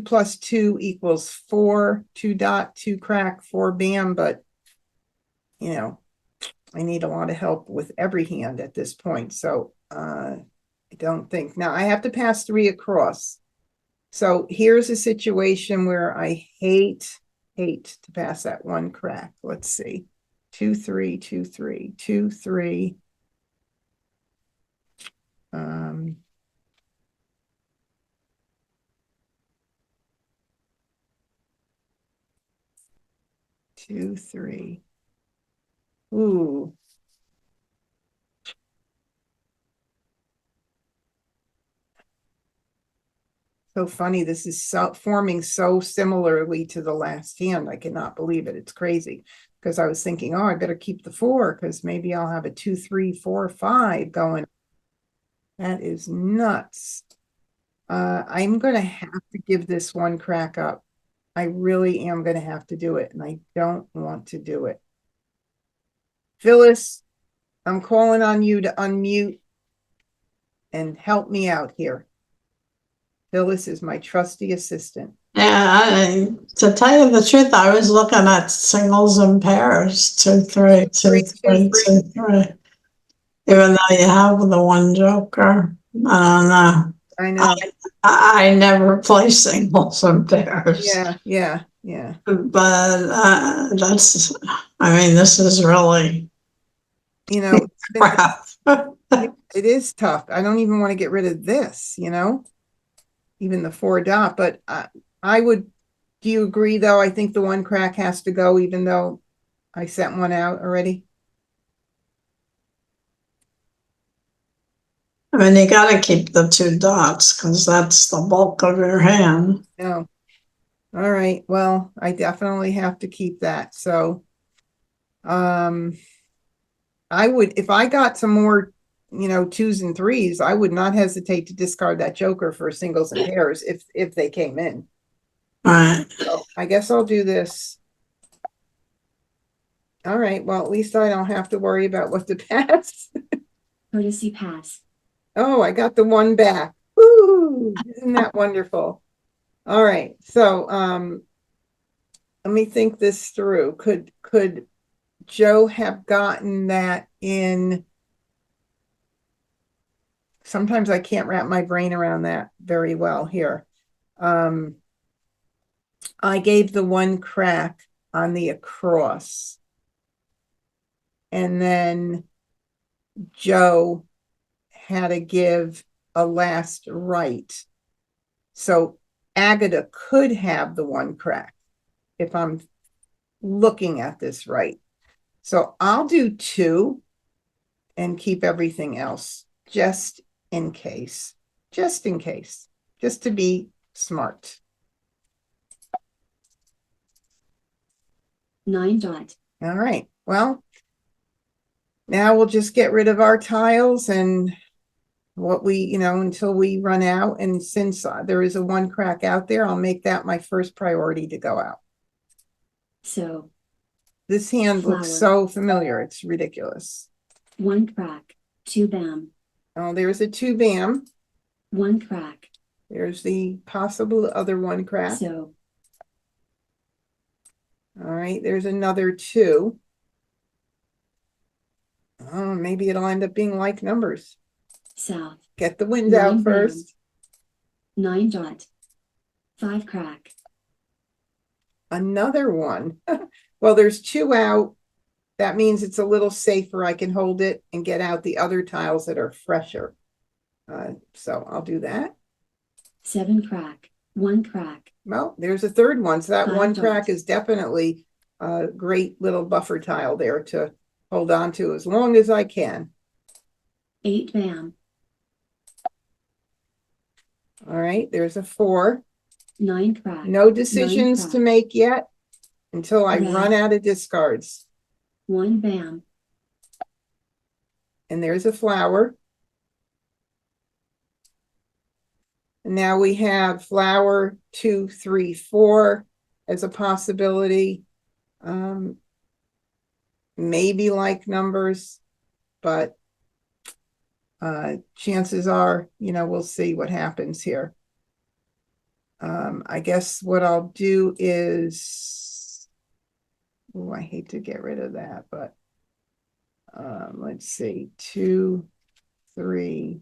plus 2 equals 4, 2 dot, 2 crack, 4 bam, but I need a lot of help with every hand at this point. So I don't think. Now I have to pass 3 across. So here's a situation where I hate to pass that 1 crack. Let's see. 2, 3, 2, 3, 2, 3. 2, 3. Ooh. So funny. This is forming so similarly to the last hand. I cannot believe it. It's crazy. Because I was thinking, oh, I better keep the 4 because maybe I'll have a 2, 3, 4, 5 going. That is nuts. I'm going to have to give this one crack up. I really am going to have to do it, and I don't want to do it. Phyllis, I'm calling on you to unmute and help me out here. Phyllis is my trusty assistant. Yeah, to tell you the truth, I was looking at singles and pairs, 2, 3, 2, 3, 2, 3. Even though you have the one joker, I don't know. I know. I never play singles and pairs. Yeah. But that's, I mean, this is really crap. It is tough. I don't even want to get rid of this, even the 4 dot. But I would, do you agree though? I think the one crack has to go, even though I sent one out already. I mean, you got to keep the 2 dots because that's the bulk of your hand. No. All right. Well, I definitely have to keep that. So, I would, if I got some more, 2s and 3s, I would not hesitate to discard that joker for singles and pairs if they came in. All right. So I guess I'll do this. All right. Well, at least I don't have to worry about what to pass. Courtesy pass. Oh, I got the 1 back. Woo! Isn't that wonderful? All right. So, let me think this through. Could Joe have gotten that in? Sometimes I can't wrap my brain around that very well here. I gave the 1 crack on the across. And then Joe had to give a last right. So Agatha could have the 1 crack if I'm looking at this right. So I'll do 2 and keep everything else just in case, just to be smart. 9 dot. All right. Well, now we'll just get rid of our tiles and what we, until we run out. And since there is a 1 crack out there, I'll make that my first priority to go out. So. This hand looks so familiar. It's ridiculous. 1 crack, 2 bam. Oh, there's a 2 bam. 1 crack. There's the possible other 1 crack. So. All right, there's another 2. Oh, maybe it'll end up being like numbers. South. Get the wind out first. 9 dot. 5 crack. Another 1. Well, there's 2 out. That means it's a little safer. I can hold it and get out the other tiles that are fresher. So I'll do that. 7 crack. 1 crack. Well, there's a 3rd one. So that 5 1 dot. crack is definitely a great little buffer tile there to hold on to as long as I can. 8 bam. All right, there's a 4. 9 crack. No decisions 9 to make yet until I Red. run out of discards. 1 bam. And there's a flower. And now we have flower 2, 3, 4 as a possibility. Maybe like numbers, but chances are, we'll see what happens here. I guess what I'll do is, oh, I hate to get rid of that, but let's see, 2, 3,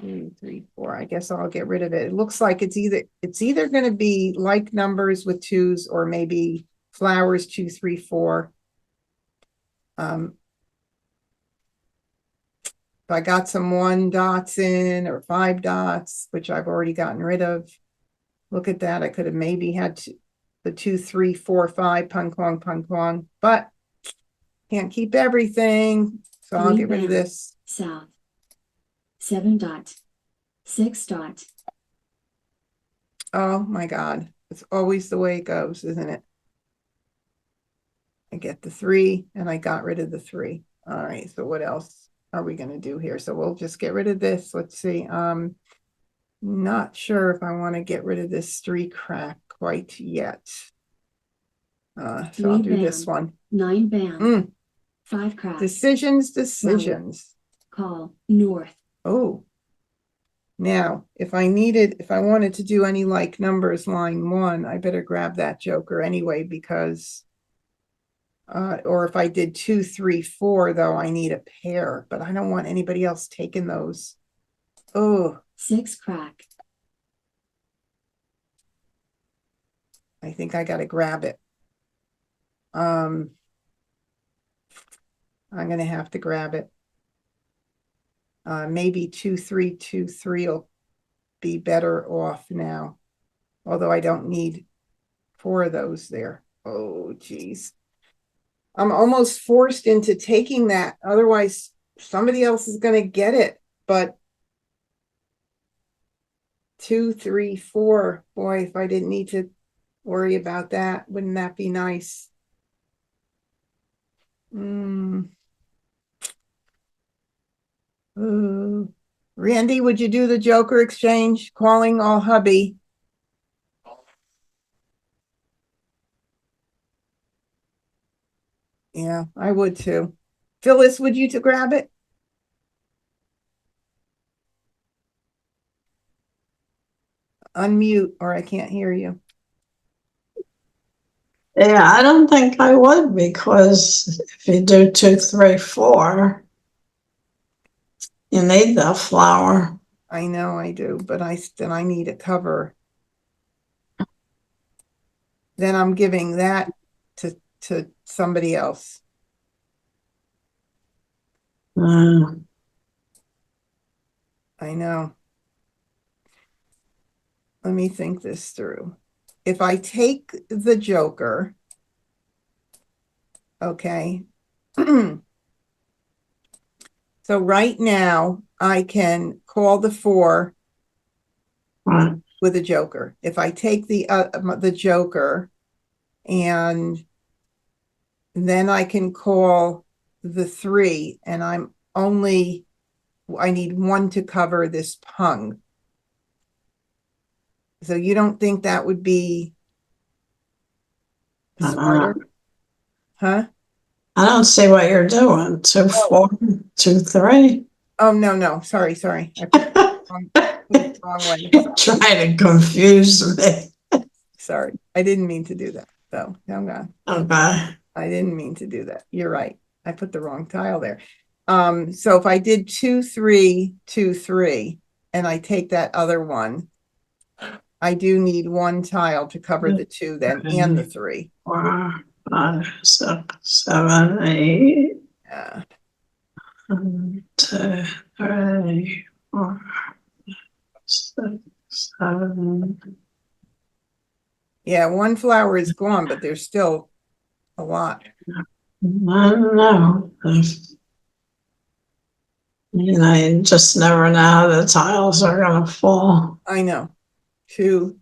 2, 3, 4. I guess I'll get rid of it. It looks like it's either going to be like numbers with 2s or maybe flowers 2, 3, 4. If I got some 1 dots in or 5 dots, which I've already gotten rid of, look at that. I could have maybe had the 2, 3, 4, 5 pung kwang, but Can't keep everything, so I'll get rid of Green this. South. 7 dot. 6 dot. Oh my God, it's always the way it goes, isn't it? I get the 3 and I got rid of the 3. All right, so what else are we going to do here? So we'll just get rid of this. Let's see. Not sure if I want to get rid of this 3 crack quite yet. So I'll do this one. 9 bam. 5 crack. Decisions. Call north. Oh. Now, if I wanted to do any like numbers line 1, I better grab that joker anyway, because or if I did 2, 3, 4, though, I need a pair, but I don't want anybody else taking those. Oh, 6 crack. I think I got to grab it. I'm going to have to grab it. Maybe 2, 3, 2, 3 will be better off now. Although I don't need 4 of those there. Oh, geez. I'm almost forced into taking that. Otherwise, somebody else is going to get it. But 2, 3, 4. Boy, if I didn't need to worry about that, wouldn't that be nice? Randy, would you do the joker exchange? Calling all hubby. Yeah, I would too. Phyllis, would you to grab it? Unmute or I can't hear you. Yeah, I don't think I would, because if you do 2, 3, 4, you need the flower. I know I do, but I need a cover. Then I'm giving that to somebody else. Uh, I know. Let me think this through. If I take the joker, okay. So right now I can call the 4 right. with a joker. If I take the joker, and then I can call the 3, and I need 1 to cover this pung. So you don't think that would be smarter? Huh? I don't see what you're doing. 2, 4, 2, 3. Oh, no. Sorry. I put the wrong way. Trying to confuse me. Sorry. I didn't mean to do that. So hang on. Okay. I didn't mean to do that. You're right. I put the wrong tile there. So if I did 2, 3, 2, 3, and I take that other one, I do need 1 tile to cover the 2 then, and the 3. 4, 5, 6, 7, 8. Yeah. 1, 2, 3, 4, 6, 7. Yeah, 1 flower is gone, but there's still a lot. I don't know. You just never know how the tiles are going to fall. I know. 2,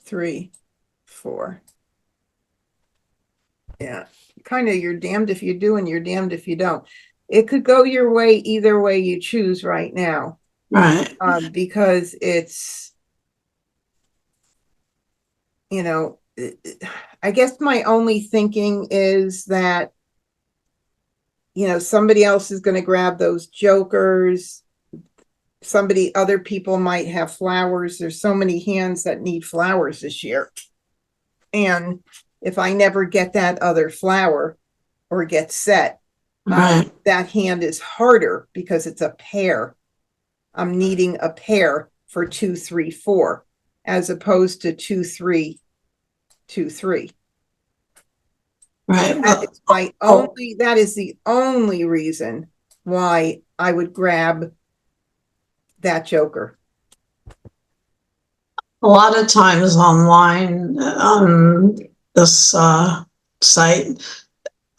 3, 4. Yeah, kind of you're damned if you do and you're damned if you don't. It could go your way either way you choose right now. Right. Because it's, I guess my only thinking is that, somebody else is going to grab those jokers. Other people might have flowers. There's so many hands that need flowers this year. And if I never get that other flower or get set, Right. That hand is harder because it's a pair. I'm needing a pair for 2, 3, 4, as opposed to 2, 3, 2, 3. Right. That is the only reason why I would grab that joker. A lot of times online on this site,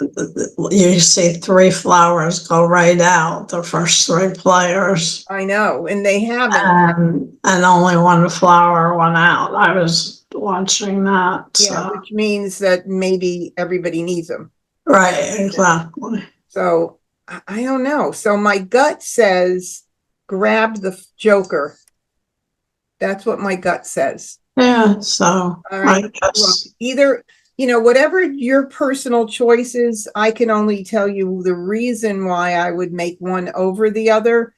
you see 3 flowers go right out, the first 3 players. I know, and they haven't. And only 1 flower went out. I was watching that, Yeah, so. which means that maybe everybody needs them. Right, exactly. So I don't know. So my gut says grab the Joker. That's what my gut says. Yeah, so All right. I Look, guess, either, whatever your personal choice is, I can only tell you the reason why I would make one over the other.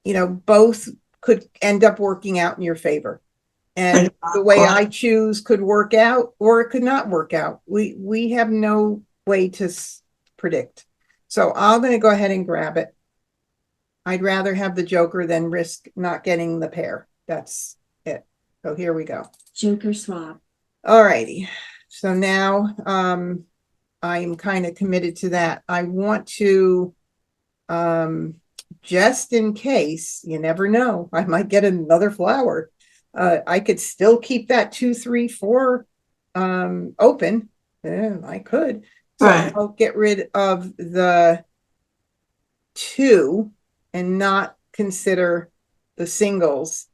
Both could end up working out in your favor. And the way I choose could work out or it could not work out. We have no way to predict. So I'm going to go ahead and grab it. I'd rather have the Joker than risk not getting the pair. That's it. So here we go. Joker swap. All righty. So now I'm kind of committed to that. I want to, just in case, you never know, I might get another flower. I could still keep that 2, 3, 4 open. Yeah, I could. So right, I'll get rid of the 2 and not consider the singles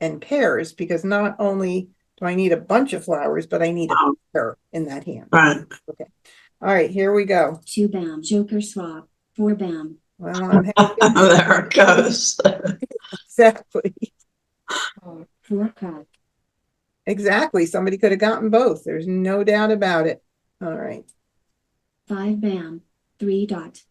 and pairs, because not only do I need a bunch of flowers, but I need a pair in that hand. right. Okay. All right, here we go. 2 bam. Joker swap. 4 bam. Well, I'm There it goes. exactly. 4 crack. Exactly. Somebody could have gotten both. There's no doubt about it. All right. 5 bam. 3 dot.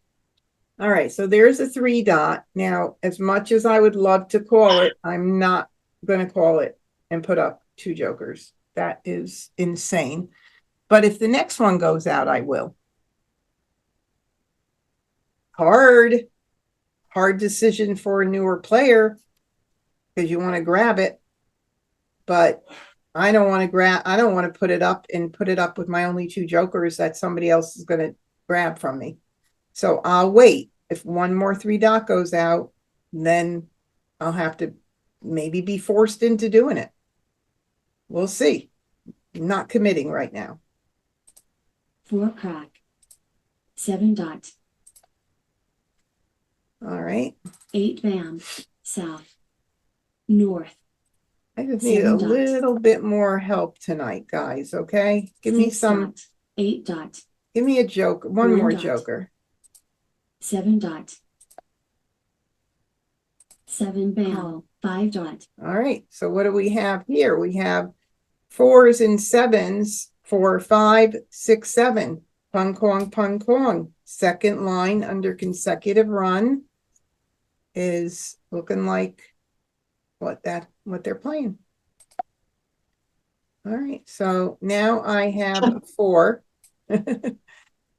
All right. So there's a 3 dot. Now, as much as I would love to call it, I'm not going to call it and put up 2 jokers. That is insane. But if the next one goes out, I will. Hard decision for a newer player because you want to grab it. But I don't want to put it up with my only 2 jokers that somebody else is going to grab from me. So I'll wait. If one more 3 dot goes out, then I'll have to maybe be forced into doing it. We'll see. I'm not committing right now. 4 crack. 7 dot. All right. 8 bam. South. North. I just need a little bit more help tonight, guys. Okay. Give me some. Dot. 8 dot. Give me a joker. One more joker. 7 dot. 7 bam. 5 dot. All right. So what do we have here? We have 4s and 7s. 4, 5, 6, 7. Pung kong, pung kong. Second line under consecutive run is looking like what they're playing. All right. So now I have a 4. All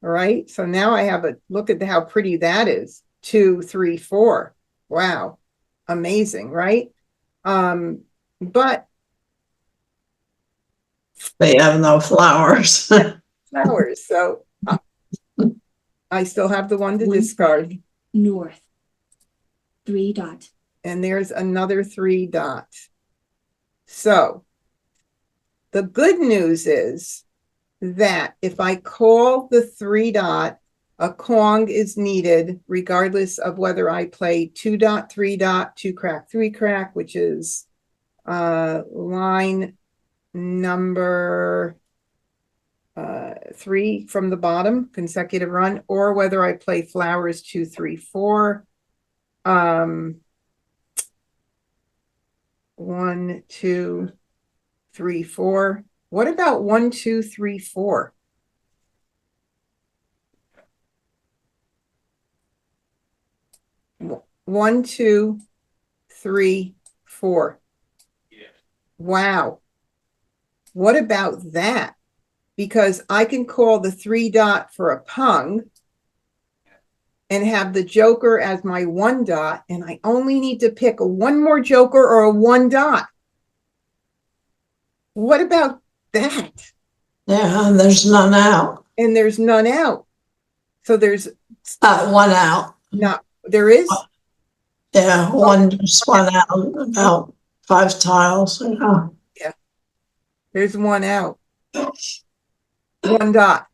right. So now I have look at how pretty that is. 2, 3, 4. Wow. Amazing, right? But They have no flowers. flowers. So I still have the 1 to discard. North. 3 dot. And there's another 3 dot. So the good news is that if I call the 3 dot, a Kong is needed regardless of whether I play 2 dot, 3 dot, 2 crack, 3 crack, which is line number 3 from the bottom, consecutive run, or whether I play flowers 2, 3, 4. 1, 2, 3, 4. What about 1, 2, 3, 4? One, 2, 3, 4. Wow. What about that? Because I can call the 3 dot for a pung and have the joker as my 1 dot, and I only need to pick a 1 more joker or a 1 dot. What about that? Yeah, and there's none out. And there's none out. So there's 1 out. not, there is? Yeah, 1 just went out, about 5 tiles. Yeah. There's 1 out. 1 dot.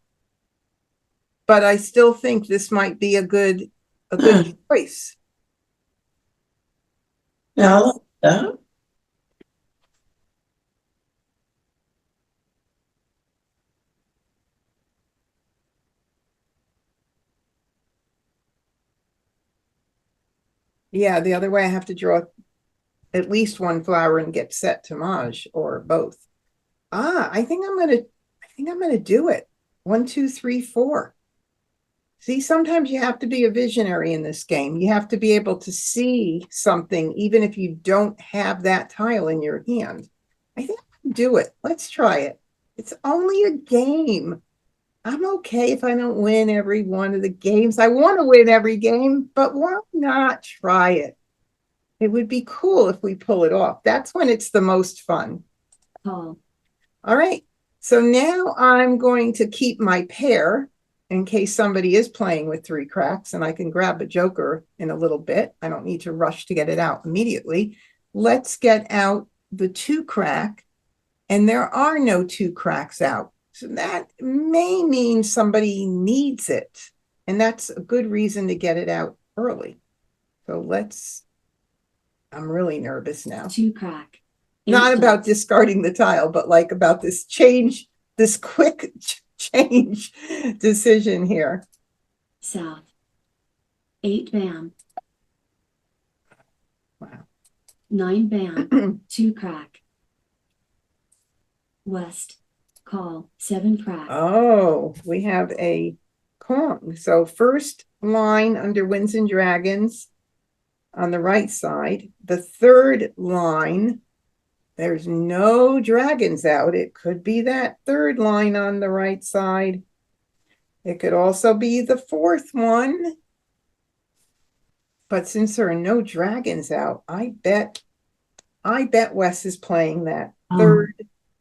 but I still think this might be a good choice. Yeah, yeah. Yeah, the other way I have to draw at least one flower and get set to Maj, or both. I think I'm gonna do it. 1, 2, 3, 4. See, sometimes you have to be a visionary in this game. You have to be able to see something, even if you don't have that tile in your hand. I think I can do it. Let's try it. It's only a game. I'm okay if I don't win every one of the games. I want to win every game, but why not try it? It would be cool if we pull it off. That's when it's the most fun. Call. All right. So now I'm going to keep my pair in case somebody is playing with 3 cracks, and I can grab a joker in a little bit. I don't need to rush to get it out immediately. Let's get out the 2 crack, and there are no 2 cracks out. So that may mean somebody needs it, and that's a good reason to get it out early. So I'm really nervous now. 2 crack. Not 8 about dots. discarding the tile, but like about this quick change decision here. South. 8 bam. Wow. 9 bam. 2 crack. West. Call. 7 crack. Oh, we have a Kong. So first line under Winds and Dragons on the right side. The third line, there's no dragons out. It could be that third line on the right side. It could also be the fourth one. But since there are no dragons out, I bet Wes is playing that third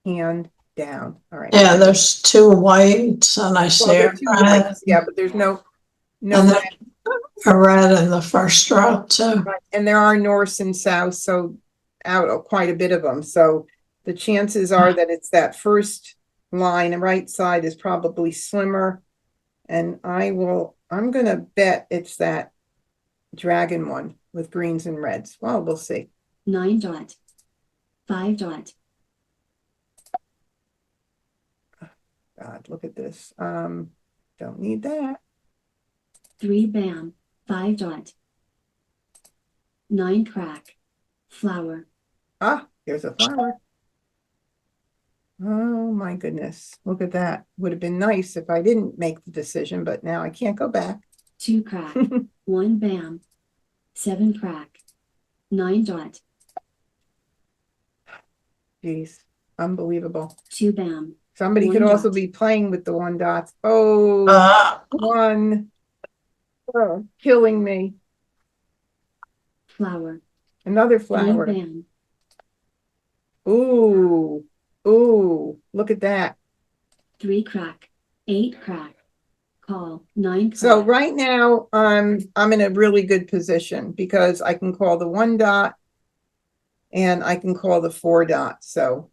hand down. All right. Yeah, there's 2 whites and I Well, see there a are 2 red. whites, yeah, but there's no And red. a red in the first row too. And there are north and south, so out quite a bit of them. So the chances are that it's that first line, the right side is probably slimmer. And I'm gonna bet it's that dragon one with greens and reds. Well, we'll see. 9 dot. 5 dot. God, look at this. Don't need that. 3 bam. 5 dot. 9 crack. Flower. Ah, here's a flower. Oh my goodness. Look at that. Would have been nice if I didn't make the decision, but now I can't go back. 2 crack. 1 bam. 7 crack. 9 dot. Jeez, unbelievable. 2 bam. Somebody 1 could also dot. be playing with the 1 dots. Oh, Uh, 1. Oh, killing me. Flower. Another 3 flower. bam. Ooh, look at that. 3 crack. 8 crack. Call. 9 crack. So right now, I'm in a really good position because I can call the 1 dot and I can call the 4 dot. So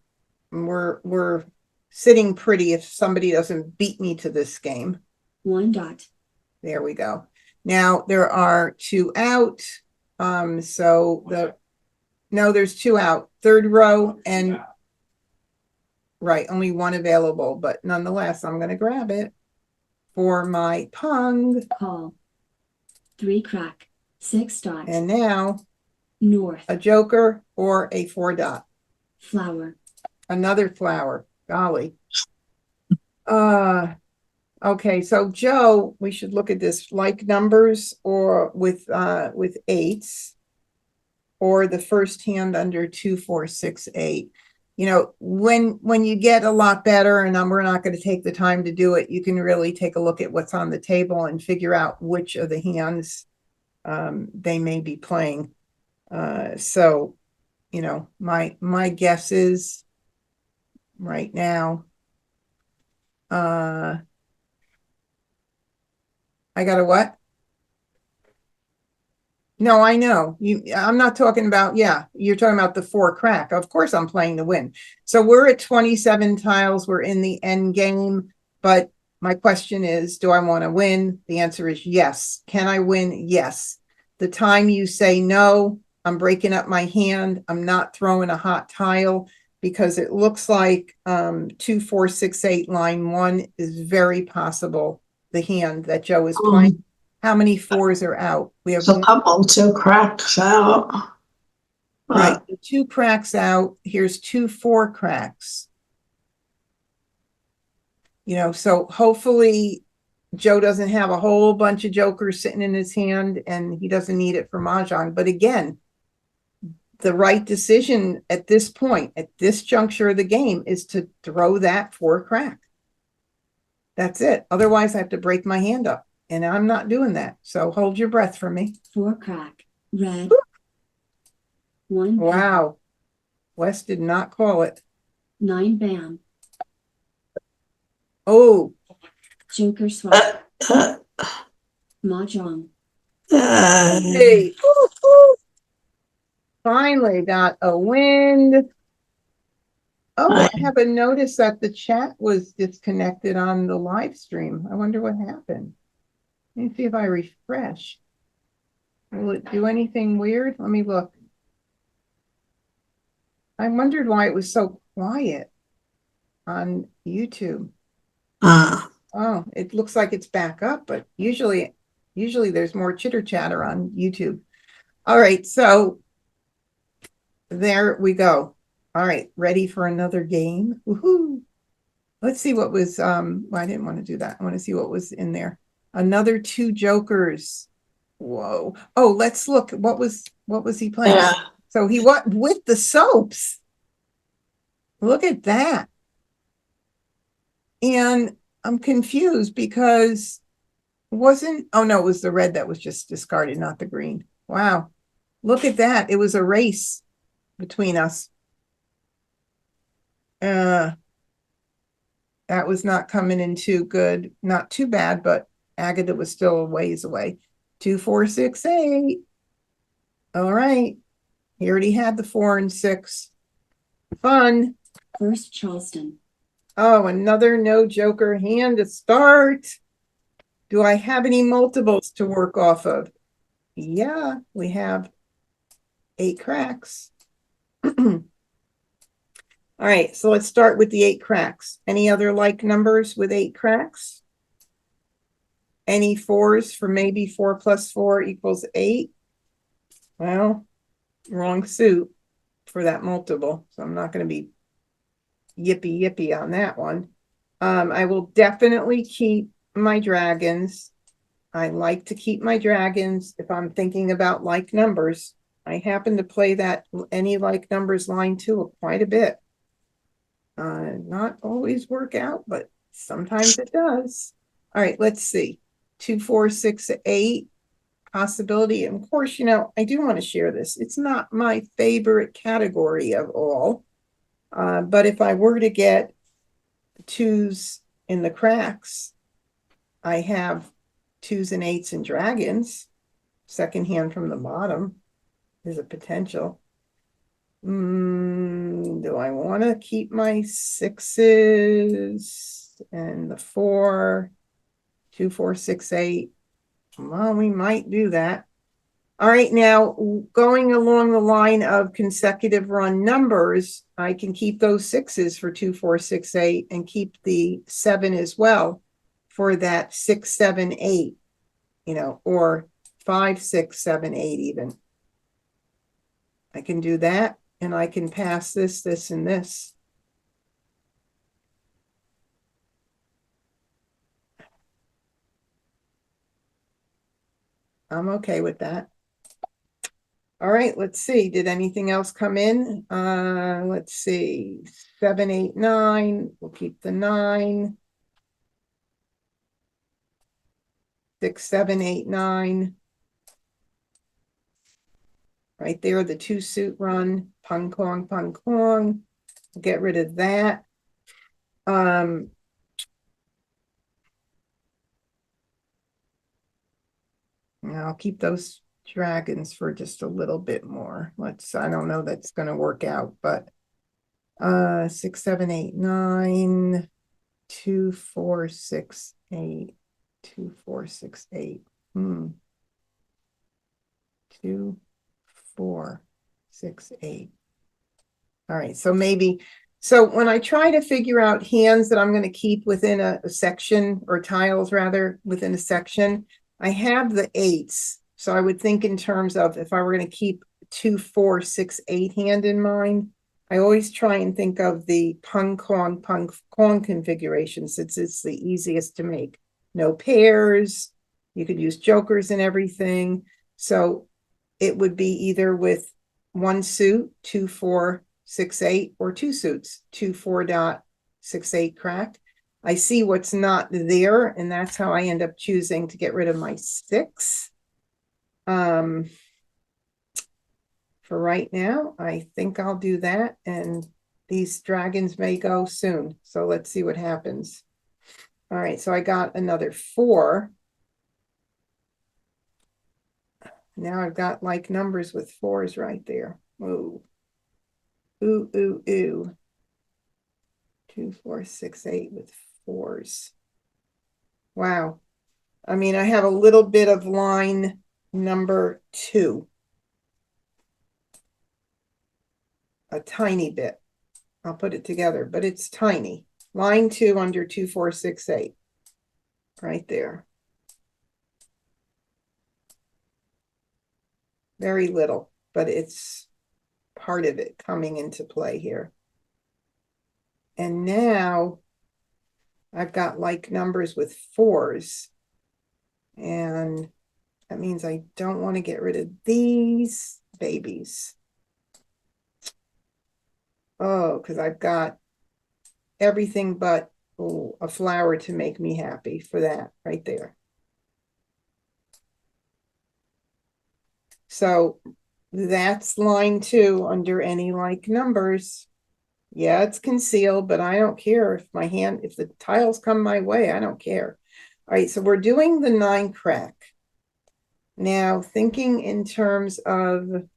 we're sitting pretty if somebody doesn't beat me to this game. 1 dot. There we go. Now there are 2 out. No, there's 2 out. Third row and right, only 1 available, but nonetheless, I'm gonna grab it for my pung. Call. 3 crack. 6 dot. And now North. a joker or a 4 dot. Flower. Another flower. Golly. Okay, so Joe, we should look at this like numbers or with 8s or the first hand under 2, 4, 6, 8. You know, when you get a lot better, and we're not going to take the time to do it, you can really take a look at what's on the table and figure out which of the hands they may be playing. So, you know, my guess is right now, I got a what? No, I know. I'm not talking about, yeah, you're talking about the 4 crack. Of course I'm playing to win. So we're at 27 tiles. We're in the end game, but my question is, do I want to win? The answer is yes. Can I win? Yes. The time you say no, I'm breaking up my hand. I'm not throwing a hot tile because it looks like 2, 4, 6, 8, line 1 is very possible the hand that Joe is playing. How many 4s are out? We have There's a couple, 2 cracks out. right, 2 cracks out. Here's 2 4 cracks. You know, so hopefully Joe doesn't have a whole bunch of jokers sitting in his hand and he doesn't need it for Mahjong. But again, the right decision at this point, at this juncture of the game, is to throw that 4 crack. That's it. Otherwise, I have to break my hand up, and I'm not doing that. So hold your breath for me. 4 crack. Red. 1 bam. Wow. Wes did not call it. 9 bam. Oh, Joker swap. Mahjong. hey. Ooh, ooh. Finally got a wind. Oh, I have a notice that the chat was disconnected on the live stream. I wonder what happened. Let me see if I refresh. Will it do anything weird? Let me look. I wondered why it was so quiet on YouTube. Oh, it looks like it's back up, but usually there's more chitter chatter on YouTube. All right, so there we go. All right, ready for another game. Woohoo! Let's see what was well, I didn't want to do that. I want to see what was in there. Another 2 jokers. Whoa. Oh, let's look. What was he playing? Yeah. So he what with the soaps. Look at that. And I'm confused because oh no, it was the red that was just discarded, not the green. Wow. Look at that. It was a race between us. That was not coming in too good. Not too bad, but Agatha was still a ways away. 2, 4, 6, 8. All right. He already had the 4 and 6. Fun. First Charleston. Oh, another no joker hand to start. Do I have any multiples to work off of? Yeah, we have 8 cracks. All right, so let's start with the 8 cracks. Any other like numbers with 8 cracks? Any 4s for maybe 4 plus 4 equals 8? Well, wrong suit for that multiple, so I'm not going to be yippee on that one. I will definitely keep my dragons. I like to keep my dragons if I'm thinking about like numbers. I happen to play that any like numbers line 2 quite a bit. Not always work out, but sometimes it does. All right, let's see. 2, 4, 6, 8 possibility. And of course, you know, I do want to share this. It's not my favorite category of all. But if I were to get 2s in the cracks, I have 2s and 8s and dragons. Second hand from the bottom is a potential. Do I want to keep my 6s and the 4? 2, 4, 6, 8. Well, we might do that. All right, now going along the line of consecutive run numbers, I can keep those 6s for 2, 4, 6, 8 and keep the 7 as well for that 6, 7, 8, you know, or 5, 6, 7, 8 even. I can do that, and I can pass this, this, and this. I'm okay with that. All right, let's see. Did anything else come in? Let's see. 7, 8, 9. We'll keep the 9. 6, 7, 8, 9. Right there, the 2 suit run. Pung Kong, Pung Kong. Get rid of that. I'll keep those dragons for just a little bit more. I don't know that's going to work out, but 6, 7, 8, 9, 2, 4, 6, 8. 2, 4, 6, 8. 2, 4, 6, 8. All right, so maybe, so when I try to figure out hands that I'm going to keep within a section, or tiles rather, within a section, I have the 8s. So I would think in terms of if I were going to keep 2, 4, 6, 8 hand in mind, I always try and think of the pung kong configuration, since it's the easiest to make. No pairs, you could use jokers and everything. So it would be either with one suit, 2, 4, 6, 8, or two suits, 2, 4.68 cracked. I see what's not there, and that's how I end up choosing to get rid of my 6. For right now, I think I'll do that, and these dragons may go soon. So let's see what happens. All right, so I got another 4. Now I've got like numbers with 4s right there. Ooh. Ooh, ooh, ooh. 2, 4, 6, 8 with 4s. Wow. I mean, I have a little bit of line number 2. A tiny bit. I'll put it together, but it's tiny. Line 2 under 2, 4, 6, 8. Right there. Very little, but it's part of it coming into play here. And now I've got like numbers with 4s. And that means I don't want to get rid of these babies. Oh, because I've got everything but a flower to make me happy for that right there. So that's line 2 under any like numbers. Yeah, it's concealed, but I don't care if if the tiles come my way, I don't care. All right, so we're doing the 9 crack. Now, thinking in terms of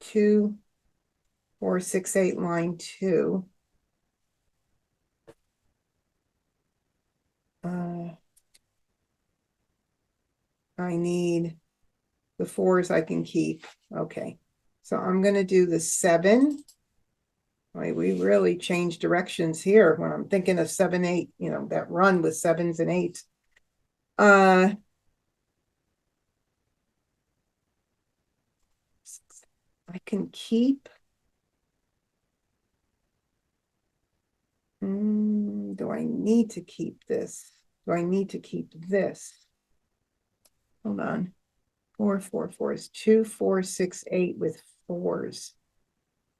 2, 4, 6, 8, line 2. I need the 4s I can keep. Okay, so I'm going to do the 7. Right, we really changed directions here when I'm thinking of 7, 8, that run with 7s and 8s. I can keep. Do I need to keep this? Do I need to keep this? Hold on. 4, 4, 4s. 2, 4, 6, 8 with 4s.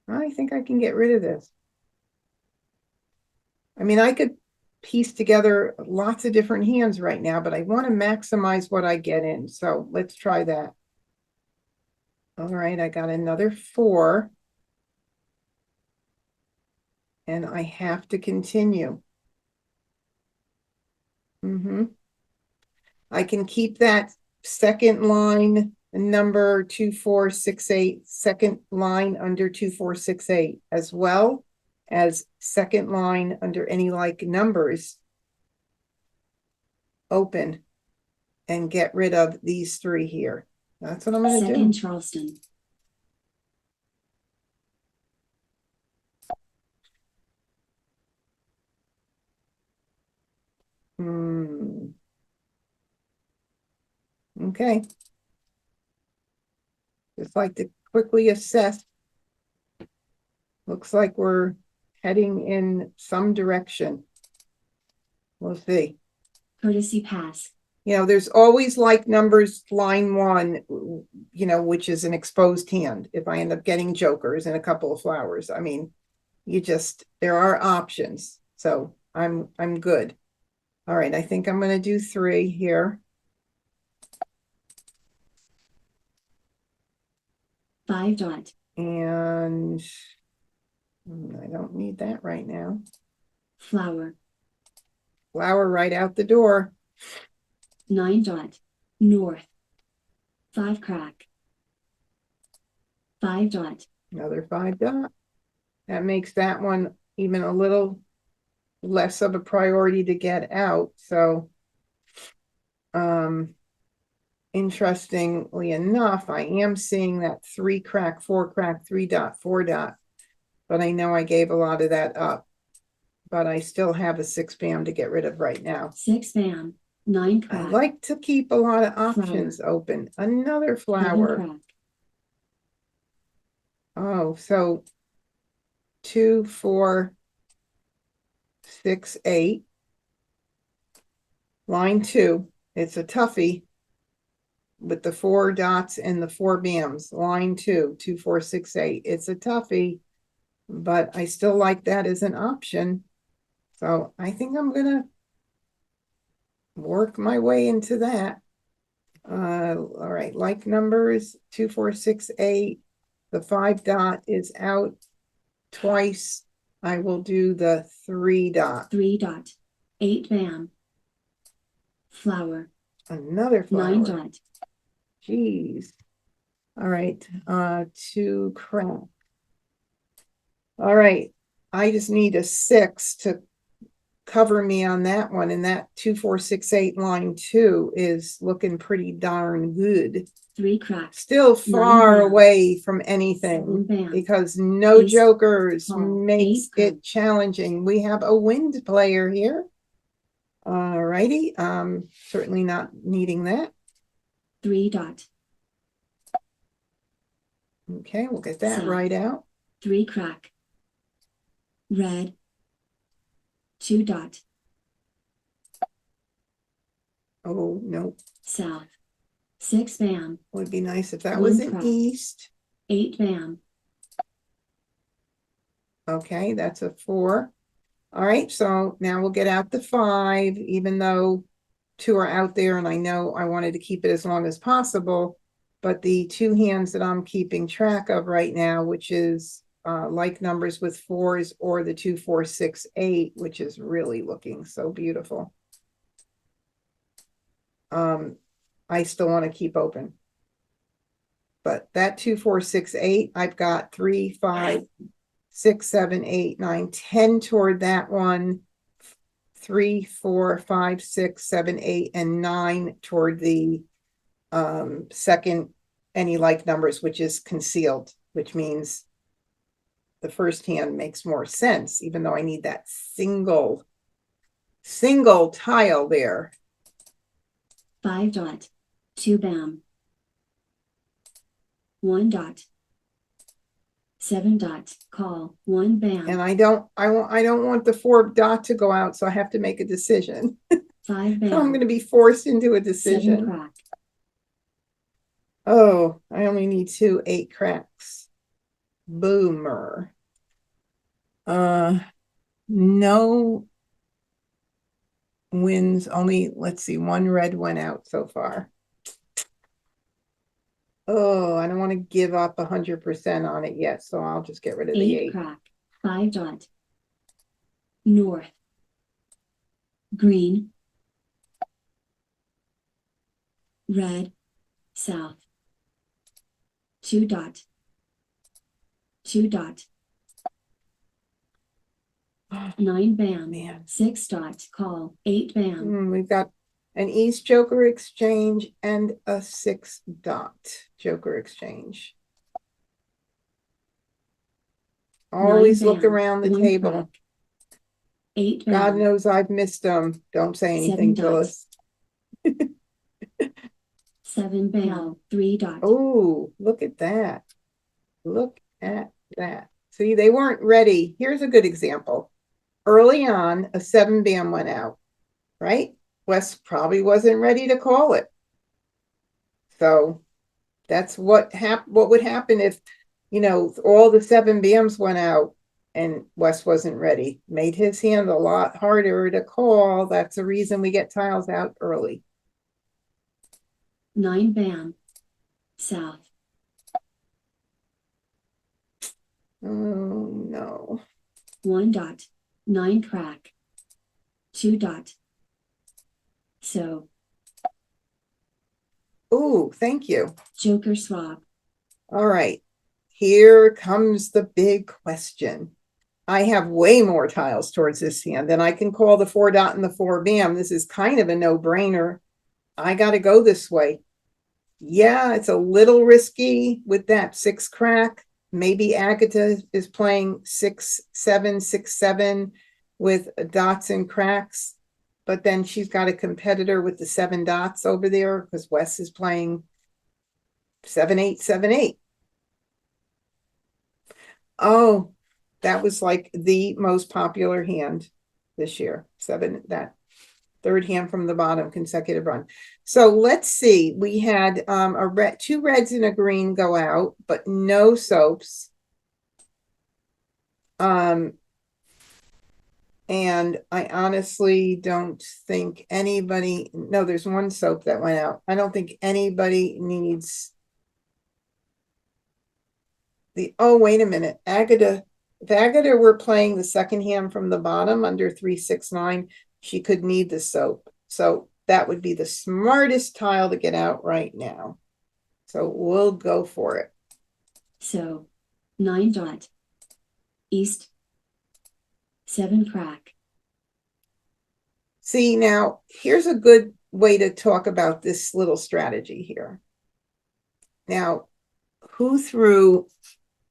I think I can get rid of this. I mean, I could piece together lots of different hands right now, but I want to maximize what I get in. So let's try that. All right, I got another 4. And I have to continue. I can keep that second line number 2, 4, 6, 8, second line under 2, 4, 6, 8, as well as second line under any like numbers open, and get rid of these 3 here. That's what I'm going to do. Second Charleston. Okay. Just like to quickly assess. Looks like we're heading in some direction. We'll see. Courtesy pass. There's always like numbers line 1, which is an exposed hand. If I end up getting jokers and a couple of flowers, I mean, there are options. So I'm good. All right, I think I'm going to do 3 here. 5 dot. And I don't need that right now. Flower. Flower right out the door. 9 dot. North. 5 crack. 5 dot. Another 5 dot. That makes that one even a little less of a priority to get out. So, interestingly enough, I am seeing that 3 crack, 4 crack, 3 dot, 4 dot, but I know I gave a lot of that up. But I still have a 6 bam to get rid of right now. 6 bam, 9 I crack, like to keep a lot of options open. Another 7 flower. crack, Oh, so 2, 4, 6, 8. Line 2. It's a toughie with the 4 dots and the 4 bams. Line 2, 2, 4, 6, 8. It's a toughie, but I still like that as an option. So I think I'm gonna work my way into that. All right, like numbers 2, 4, 6, 8. The 5 dot is out twice. I will do the 3 dot. 3 dot, 8 bam, flower, Another flower. 9 dot, Jeez. All right, 2 crack. All right, I just need a 6 to cover me on that one, and that 2, 4, 6, 8 line 2 is looking pretty darn good. 3 crack, Still far bam. away from 7 anything bam, because no Ace, jokers call, makes 8 it crack. challenging. We have a wind player here. All righty, certainly not needing that. 3 dot, Okay, we'll get that South. right out. 3 crack, red, 2 dot, Oh, no, south, 6 bam, would be nice if that 1 was an crack. east. 8 bam, Okay, that's a 4. All right, so now we'll get out the 5, even though 2 are out there, and I know I wanted to keep it as long as possible. But the 2 hands that I'm keeping track of right now, which is like numbers with 4s, or the 2, 4, 6, 8, which is really looking so beautiful. I still want to keep open. But that 2, 4, 6, 8, I've got 3, 5, 6, 7, 8, 9, 10 toward that one. 3, 4, 5, 6, 7, 8, and 9 toward the second any like numbers, which is concealed, which means the first hand makes more sense, even though I need that single tile there. 5 dot, 2 bam, 1 dot, 7 dot, call, 1 bam, And I don't want the 4 dot to go out, so I have to make a decision. 5 bam, I'm going to be forced into a 7 decision. crack, Oh, I only need 2 8 cracks. Boomer. No wins, only, let's see, 1 red went out so far. Oh, I don't want to give up 100% on it yet, so I'll just get rid of the 8 8. crack, 5 dot, north, green, red, south, 2 dot, 2 dot, 9 bam, Man. 6 dot, call, 8 bam, We've got an East Joker exchange and a 6 dot Joker exchange. Always 9 look bam, around the 1 table. crack, 8 God bam, knows I've missed them. Don't say 7 anything, dot, Phyllis. 7 bam, 3 dot, Oh, look at that. Look at that. See, they weren't ready. Here's a good example. Early on, a 7 bam went out, right? Wes probably wasn't ready to call it. So that's what would happen if, all the 7 bams went out and Wes wasn't ready. Made his hand a lot harder to call. That's the reason we get tiles out early. 9 bam, south, Oh, no. 1 dot, 9 crack, 2 dot, so, Oh, thank you. Joker swap, All right. Here comes the big question. I have way more tiles towards this hand. Then I can call the 4 dot and the 4 bam. This is kind of a no-brainer. I got to go this way. Yeah, it's a little risky with that 6 crack. Maybe Agatha is playing 6, 7, 6, 7 with dots and cracks. But then she's got a competitor with the 7 dots over there because Wes is playing 7, 8, 7, 8. Oh, that was like the most popular hand this year. 7, that third hand from the bottom, consecutive run. So let's see. We had a red, 2 reds and a green go out, but no soaps. And I honestly don't think anybody, no, there's 1 soap that went out. I don't think anybody needs the, oh, wait a minute. Agatha, if Agatha were playing the second hand from the bottom under 3, 6, 9, she could need the soap. So that would be the smartest tile to get out right now. So we'll go for it. So 9 dot. East. 7 crack. See, now here's a good way to talk about this little strategy here. Now, who threw?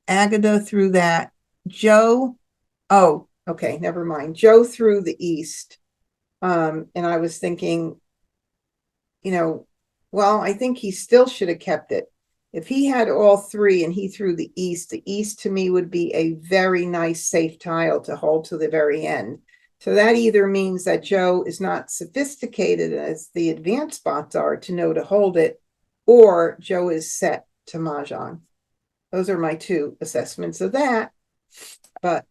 Agatha threw that. Joe. Oh, okay, never mind. Joe threw the east. And I was thinking, you know, well, I think he still should have kept it. If he had all 3 and he threw the east to me would be a very nice, safe tile to hold to the very end. So that either means that Joe is not sophisticated as the advanced spots are to know to hold it, or Joe is set to Mahjong. Those are my 2 assessments of that, but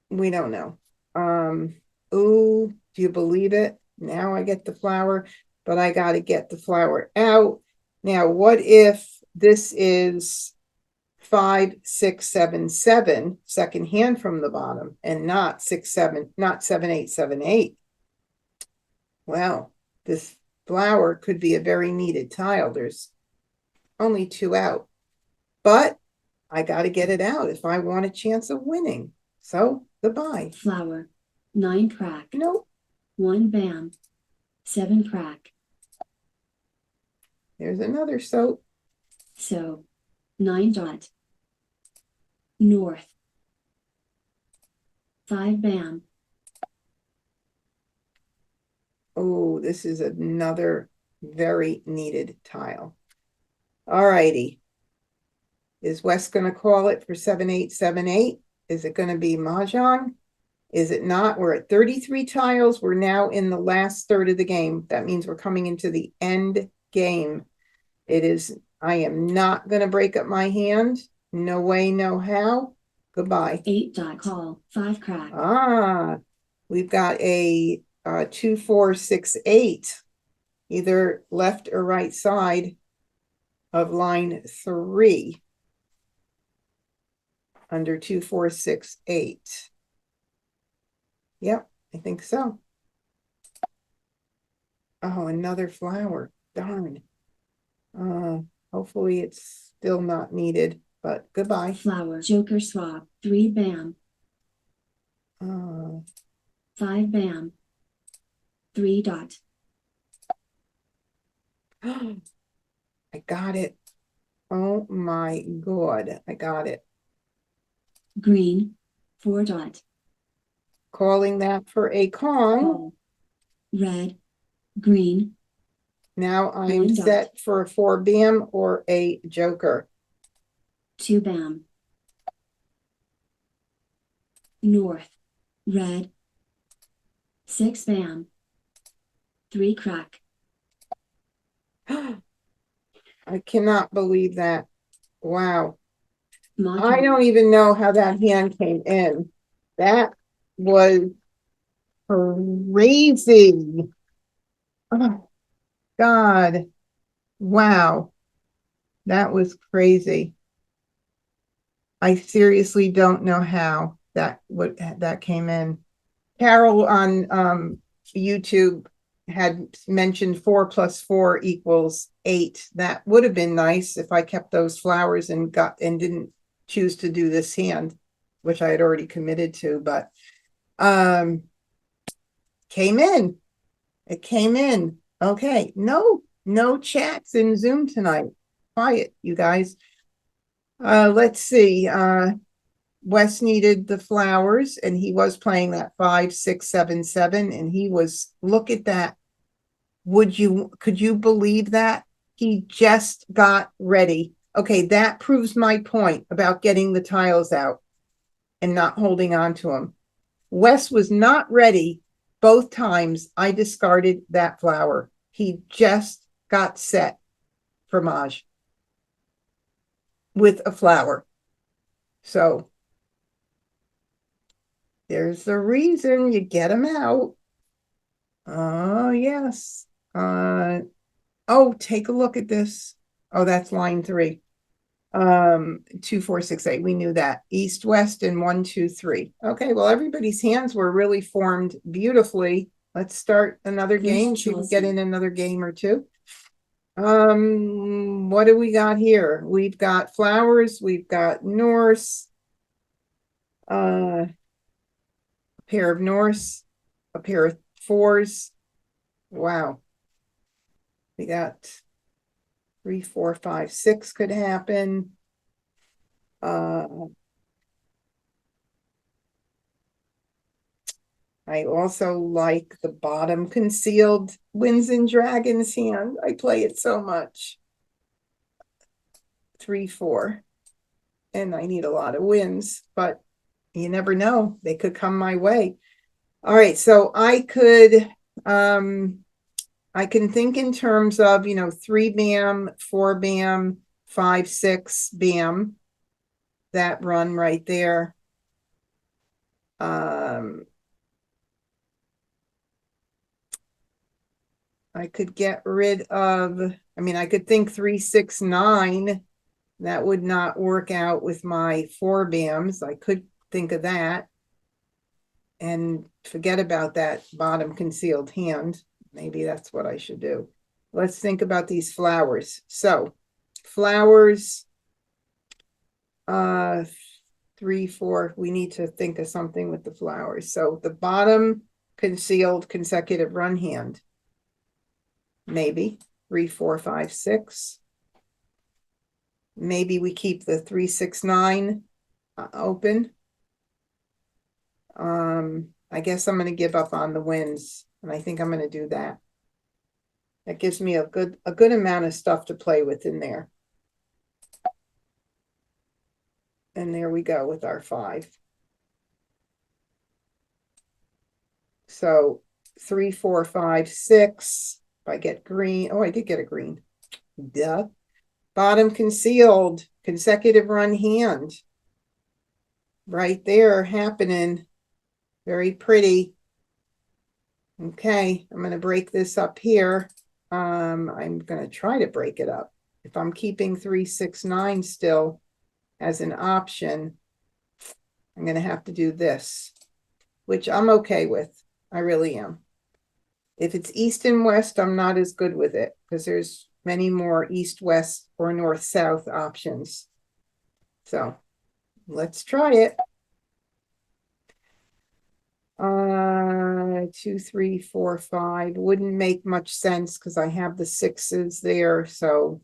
we don't know. Ooh, do you believe it? Now I get the flower, but I got to get the flower out. Now, what if this is 5, 6, 7, 7, second hand from the bottom, and not 6, 7, not 7, 8, 7, 8? Well, this flower could be a very needed tile. There's only 2 out, but I got to get it out if I want a chance of winning. So goodbye. Flower. 9 crack. Nope. 1 bam. 7 crack. There's another soap. So 9 dot. North. 5 bam. Oh, this is another very needed tile. All righty. Is Wes going to call it for 7, 8, 7, 8? Is it going to be Mahjong? Is it not? We're at 33 tiles. We're now in the last third of the game. That means we're coming into the end game. It is, I am not going to break up my hand. No way, no how. Goodbye. 8 dot call. 5 crack. Ah, we've got a 2, 4, 6, 8, either left or right side of line 3 under 2, 4, 6, 8. Yep, I think so. Oh, another flower. Darn. Hopefully it's still not needed, but goodbye. Flower. Joker swap. 3 bam. 5 bam. 3 dot. I got it. Oh my God, I got it. Green. 4 dot. Calling that for a Kong. Call. Red. Green. Now I'm 1 dot. set for a 4 bam or a joker. 2 bam. North. Red. 6 bam. 3 crack. I cannot believe that. Wow. Mahjong. I don't even know how that hand came in. That was crazy. Oh, God. Wow. That was crazy. I seriously don't know how that came in. Carol on YouTube had mentioned 4 + 4 = 8. That would have been nice if I kept those flowers and didn't choose to do this hand. which I had already committed to, but came in. It came in. Okay. No chats in Zoom tonight. Quiet, you guys. Let's see. Wes needed the flowers and he was playing that 5, 6, 7, 7. And he was, look at that. Could you believe that? He just got ready. Okay, that proves my point about getting the tiles out and not holding on to them. Wes was not ready both times I discarded that flower. He just got set for Maj with a flower. So there's the reason you get them out. Oh, yes. Oh, take a look at this. Oh, that's line 3. 2, 4, 6, 8. We knew that. East, west, and 1, 2, 3. Okay, well, everybody's hands were really formed beautifully. Let's start another game. Should we get in another game or two? What do we got here? We've got flowers, we've got Norse, a pair of Norse, a pair of 4s. Wow. We got 3, 4, 5, 6 could happen. I also like the bottom concealed Winds and Dragons hand. I play it so much. 3, 4. And I need a lot of wins, but you never know. They could come my way. All right, so I can think in terms of, 3 BAM, 4 BAM, 5, 6 BAM. That run right there. I could get rid of, I could think 3, 6, 9. That would not work out with my 4 BAMs. I could think of that. And forget about that bottom concealed hand. Maybe that's what I should do. Let's think about these flowers. So flowers, 3, 4, we need to think of something with the flowers. So the bottom concealed consecutive run hand, maybe 3, 4, 5, 6. Maybe we keep the 3, 6, 9 open. I guess I'm going to give up on the wins, and I think I'm going to do that. That gives me a good amount of stuff to play with in there. And there we go with our 5. So 3, 4, 5, 6. If I get green, oh, I did get a green. Duh. Bottom concealed, consecutive run hand. Right there happening. Very pretty. Okay, I'm going to break this up here. I'm going to try to break it up. If I'm keeping 3, 6, 9 still as an option, I'm going to have to do this, which I'm okay with. I really am. If it's east and west, I'm not as good with it because there's many more east, west, or north, south options. So let's try it. 2, 3, 4, 5 wouldn't make much sense because I have the 6s there. So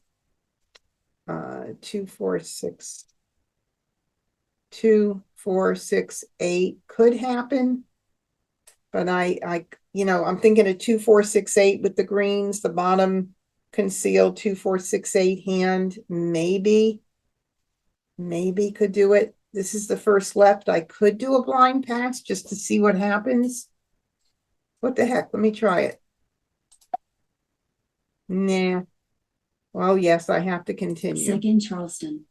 2, 4, 6, 2, 4, 6, 8 could happen. But I'm thinking of 2, 4, 6, 8 with the greens, the bottom concealed 2, 4, 6, 8 hand. Maybe could do it. This is the first left. I could do a blind pass just to see what happens. What the heck? Let me try it. Nah. Well, yes, I have to continue. Second Charleston.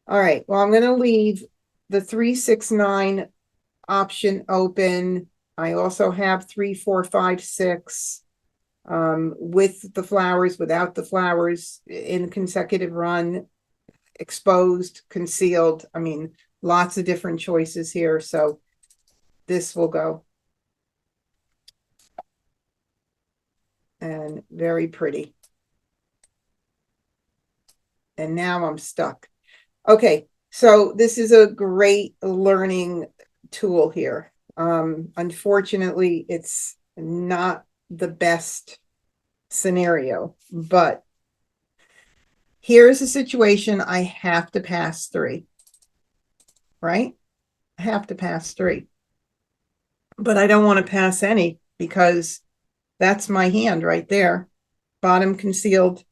All right. Well, I'm going to leave the 3, 6, 9 option open. I also have 3, 4, 5, 6 with the flowers, without the flowers, in consecutive run, exposed, concealed. Lots of different choices here. So this will go. And very pretty. And now I'm stuck. Okay, So this is a great learning tool here. Unfortunately, it's not the best scenario, but here's a situation I have to pass 3, right? I have to pass 3, but I don't want to pass any because that's my hand right there. Bottom concealed,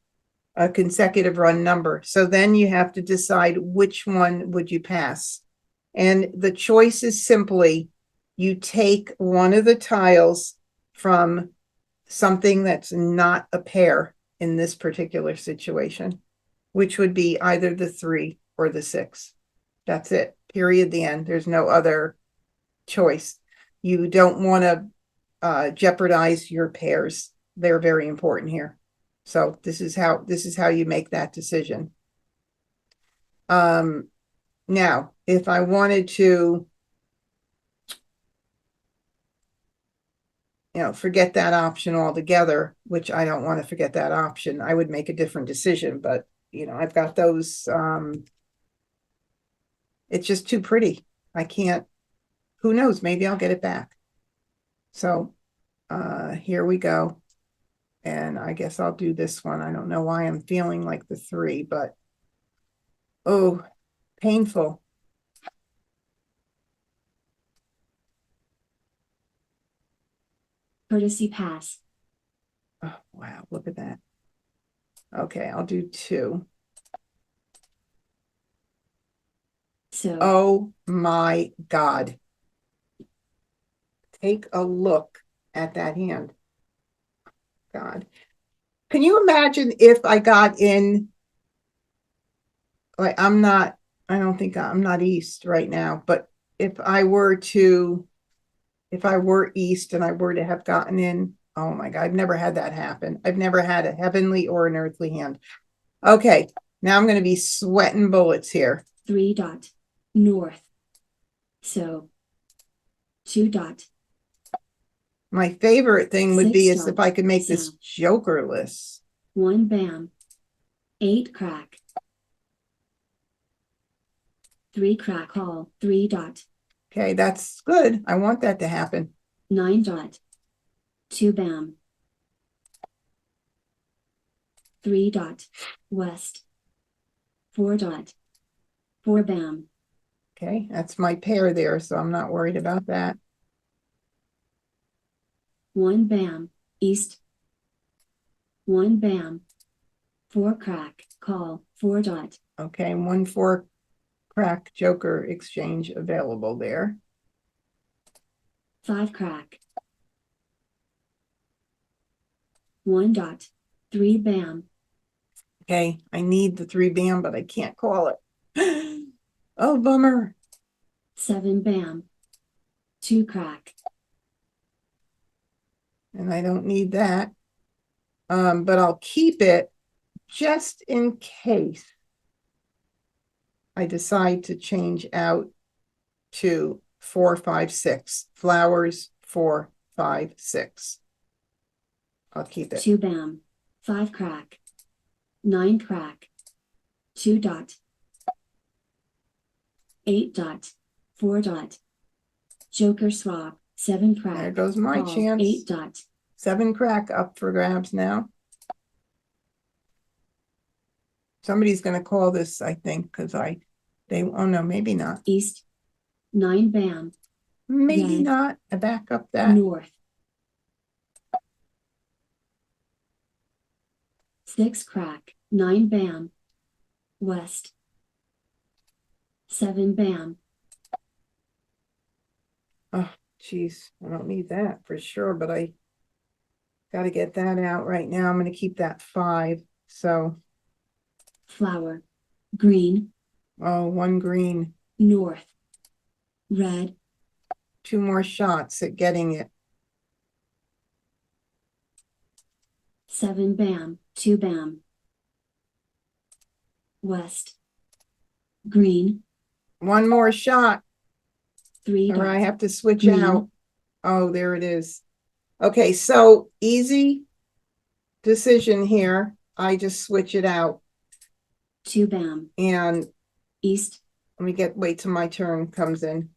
a consecutive run number. So then you have to decide which one would you pass. And the choice is simply you take one of the tiles from something that's not a pair in this particular situation, which would be either the 3 or the 6. That's it. Period. The end. There's no other choice. You don't want to jeopardize your pairs. They're very important here. So this is how you make that decision. Now, if I wanted to, forget that option altogether, which I don't want to forget that option, I would make a different decision. But, I've got those, it's just too pretty. I can't, who knows, maybe I'll get it back. So, here we go. And I guess I'll do this one. I don't know why I'm feeling like the 3, but, oh, painful. Courtesy pass. Oh, wow, look at that. Okay, I'll do 2. So, Oh my God. Take a look at that hand. God. Can you imagine if I got in, like, I'm not east right now, but if I were east and I were to have gotten in, oh my God, I've never had that happen. I've never had a heavenly or an earthly hand. Okay, now I'm going to be sweating bullets here. 3 dot north. So 2 dot. My favorite thing would be 6 is if I could make this south. jokerless. 1 bam. 8 crack. 3 crack all. 3 dot. Okay, that's good. I want that to happen. 9 dot. 2 bam. 3 dot. West. 4 dot. 4 bam. Okay, that's my pair there, so I'm not worried about that. 1 bam. East. 1 bam. 4 crack. Call. 4 dot. Okay, 1-4 crack joker exchange available there. 5 crack. 1 dot. 3 bam. Okay, I need the 3 bam, but I can't call it. Oh, bummer. 7 bam. 2 crack. And I don't need that. But I'll keep it just in case I decide to change out to 4, 5, 6. Flowers 4, 5, 6. I'll keep it. 2 bam. 5 crack. 9 crack. 2 dot. 8 dot. 4 dot. Joker swap. 7 crack. There goes my Call. chance. 8 dot. 7 crack up for grabs now. Somebody's going to call this, I think, because oh no, maybe not. East. 9 bam. Maybe Red. not. I back up that. North. 6 crack. 9 bam. West. 7 bam. Oh, geez. I don't need that for sure, but I got to get that out right now. I'm going to keep that 5. So, Flower. Green. oh, 1 green. North. Red. 2 more shots at getting it. 7 bam. 2 bam. West. Green. 1 more shot. 3 Or I dot. have to switch Green. out. Oh, there it is. Okay, so easy decision here. I just switch it out 2 bam. and East. Let me wait till my turn comes in.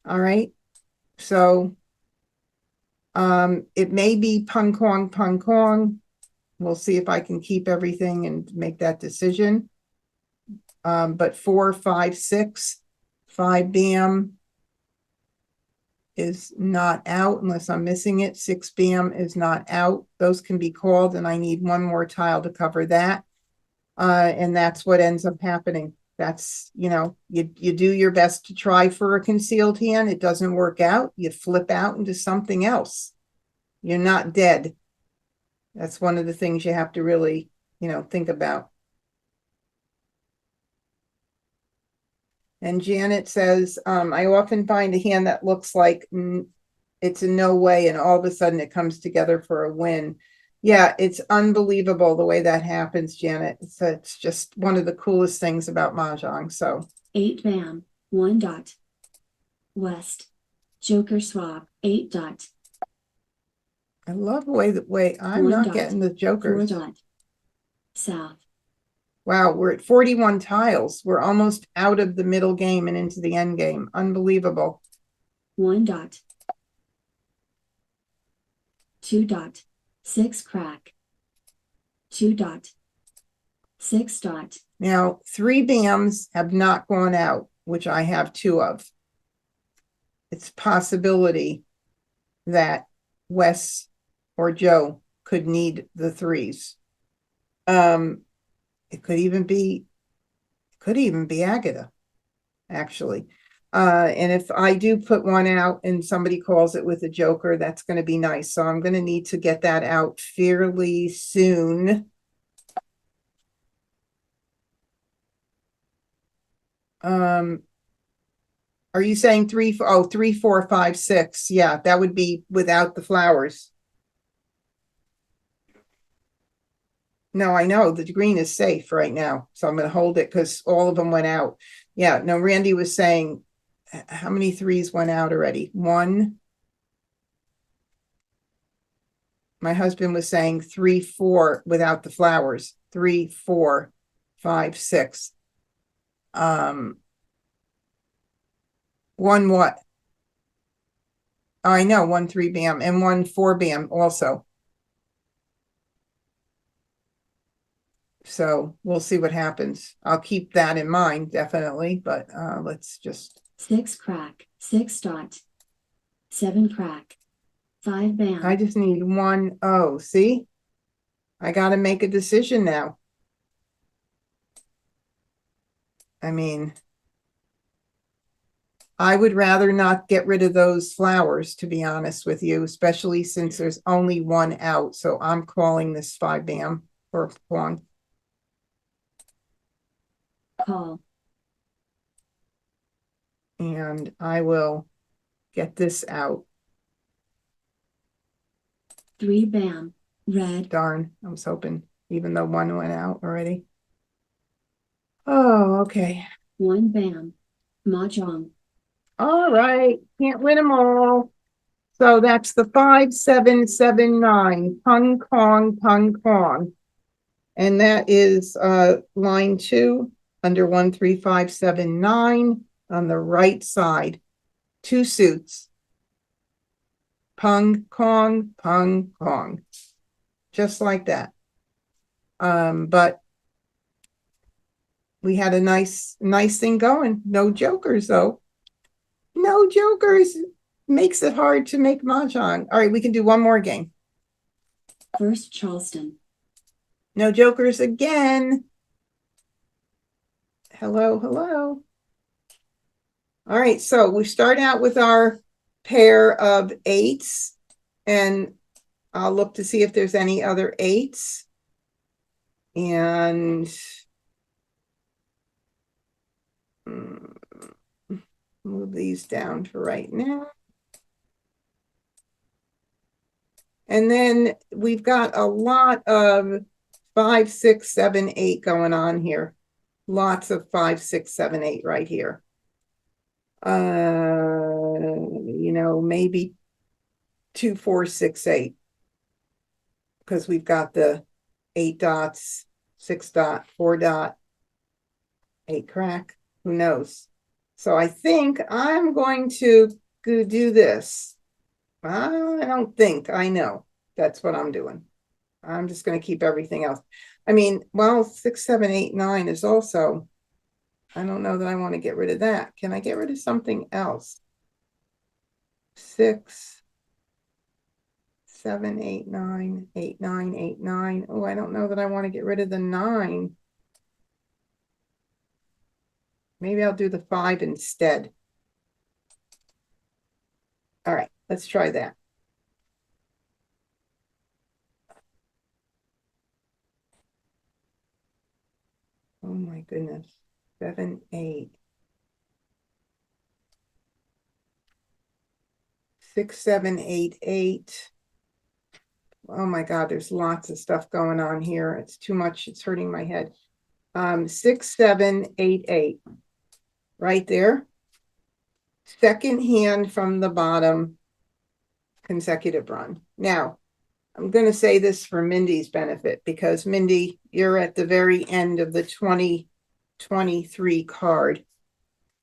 All right. So it may be pung kong. We'll see if I can keep everything and make that decision. But 4, 5, 6, 5 bam is not out unless I'm missing it. 6 bam is not out. Those can be called, and I need one more tile to cover that. And that's what ends up happening. That's, you do your best to try for a concealed hand. It doesn't work out. You flip out into something else. You're not dead. That's one of the things you have to really, think about. And Janet says, I often find a hand that looks like it's a no way, and all of a sudden it comes together for a win. Yeah, it's unbelievable the way that happens, Janet. It's just one of the coolest things about Mahjong. So 8 bam, 1 dot. West. Joker swap, 8 dot. I love the way I'm 1 not dot. getting the 4 jokers. dot. South. Wow, we're at 41 tiles. We're almost out of the middle game and into the end game. Unbelievable. 1 dot. 2 dot. 6 crack. 2 dot. 6 dot. Now, 3 bams have not gone out, which I have 2 of. It's a possibility that Wes or Joe could need the 3s. It could even be Agatha, actually. And if I do put one out and somebody calls it with a joker, that's going to be nice. So I'm going to need to get that out fairly soon. Are you saying 3, 3, 4, 5, 6? Yeah, that would be without the flowers. No, I know the green is safe right now. So I'm going to hold it because all of them went out. Yeah, no, Randy was saying, how many 3s went out already? 1. My husband was saying 3, 4 without the flowers. 3, 4, 5, 6. 1 what? Oh, I know, 1 3 bam and 1 4 bam also. So we'll see what happens. I'll keep that in mind, definitely, but let's just 6 crack. 6 dot. 7 crack. 5 bam. I just need 1 oh, see? I got to make a decision now. I mean, I would rather not get rid of those flowers, to be honest with you, especially since there's only 1 out. So I'm calling this 5 bam or Kwong. Call. And I will get this out. 3 bam. Red. Darn, I was hoping, even though 1 went out already. Oh, okay. 1 bam. Mahjong. All right, can't win them all. So that's the 5 7 7 9 Pung Kong. And that is line 2 under 1 3 5 7 9 on the right side. 2 suits. Pung Kong. Just like that. But we had a nice thing going. No jokers though. No jokers. Makes it hard to make Mahjong. All right, we can do one more game. First Charleston. No jokers again. Hello. All right, so we start out with our pair of 8s, and I'll look to see if there's any other 8s. And move these down for right now. And then we've got a lot of 5, 6, 7, 8 going on here. Lots of 5, 6, 7, 8 right here. Maybe 2, 4, 6, 8. Because we've got the 8 dots, 6 dot, 4 dot, 8 crack. Who knows? So I think I'm going to go do this. I don't think, I know. That's what I'm doing. I'm just going to keep everything else. I mean, well, 6, 7, 8, 9 is also, I don't know that I want to get rid of that. Can I get rid of something else? 6, 7, 8, 9, 8, 9, 8, 9. Oh, I don't know that I want to get rid of the 9. Maybe I'll do the 5 instead. All right, let's try that. Oh my goodness. 7, 8. 6, 7, 8, 8. Oh my God, there's lots of stuff going on here. It's too much. It's hurting my head. 6, 7, 8, 8. Right there. Second hand from the bottom, consecutive run. Now, I'm going to say this for Mindy's benefit, because Mindy, you're at the very end of the 2023 card.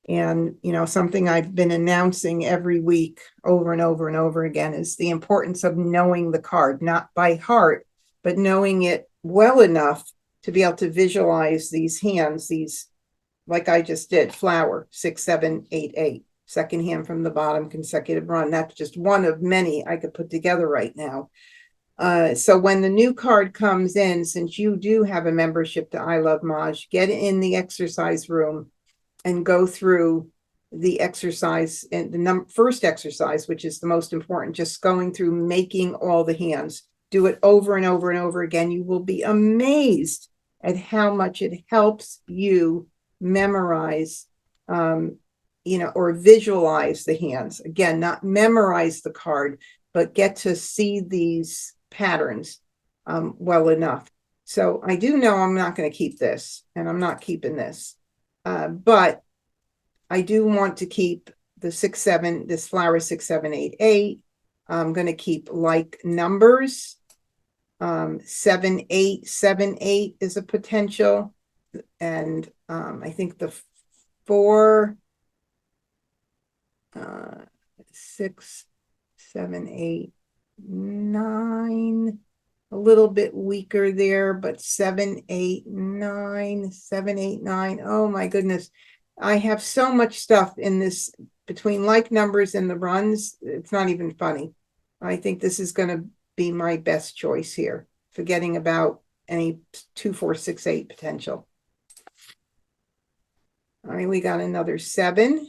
And, you know, something I've been announcing every week over and over and over again is the importance of knowing the card, not by heart, but knowing it well enough to be able to visualize these hands, these, like I just did, flower, 6, 7, 8, 8, second hand from the bottom, consecutive run. That's just one of many I could put together right now. So when the new card comes in, since you do have a membership to I Love Maj, get in the exercise room and go through the exercise, and the first exercise, which is the most important, just going through making all the hands. Do it over and over and over again. You will be amazed at how much it helps you memorize, you know, or visualize the hands. Again, not memorize the card, but get to see these patterns well enough. So I do know I'm not going to keep this, and I'm not keeping this. But I do want to keep the 6, 7, this flower 6, 7, 8, 8. I'm going to keep like numbers. 7, 8, 7, 8 is a potential. And I think the 4, 6, 7, 8, 9, a little bit weaker there, but 7, 8, 9, 7, 8, 9. Oh my goodness. I have so much stuff in this between like numbers and the runs. It's not even funny. I think this is going to be my best choice here, forgetting about any 2, 4, 6, 8 potential. All right, we got another 7.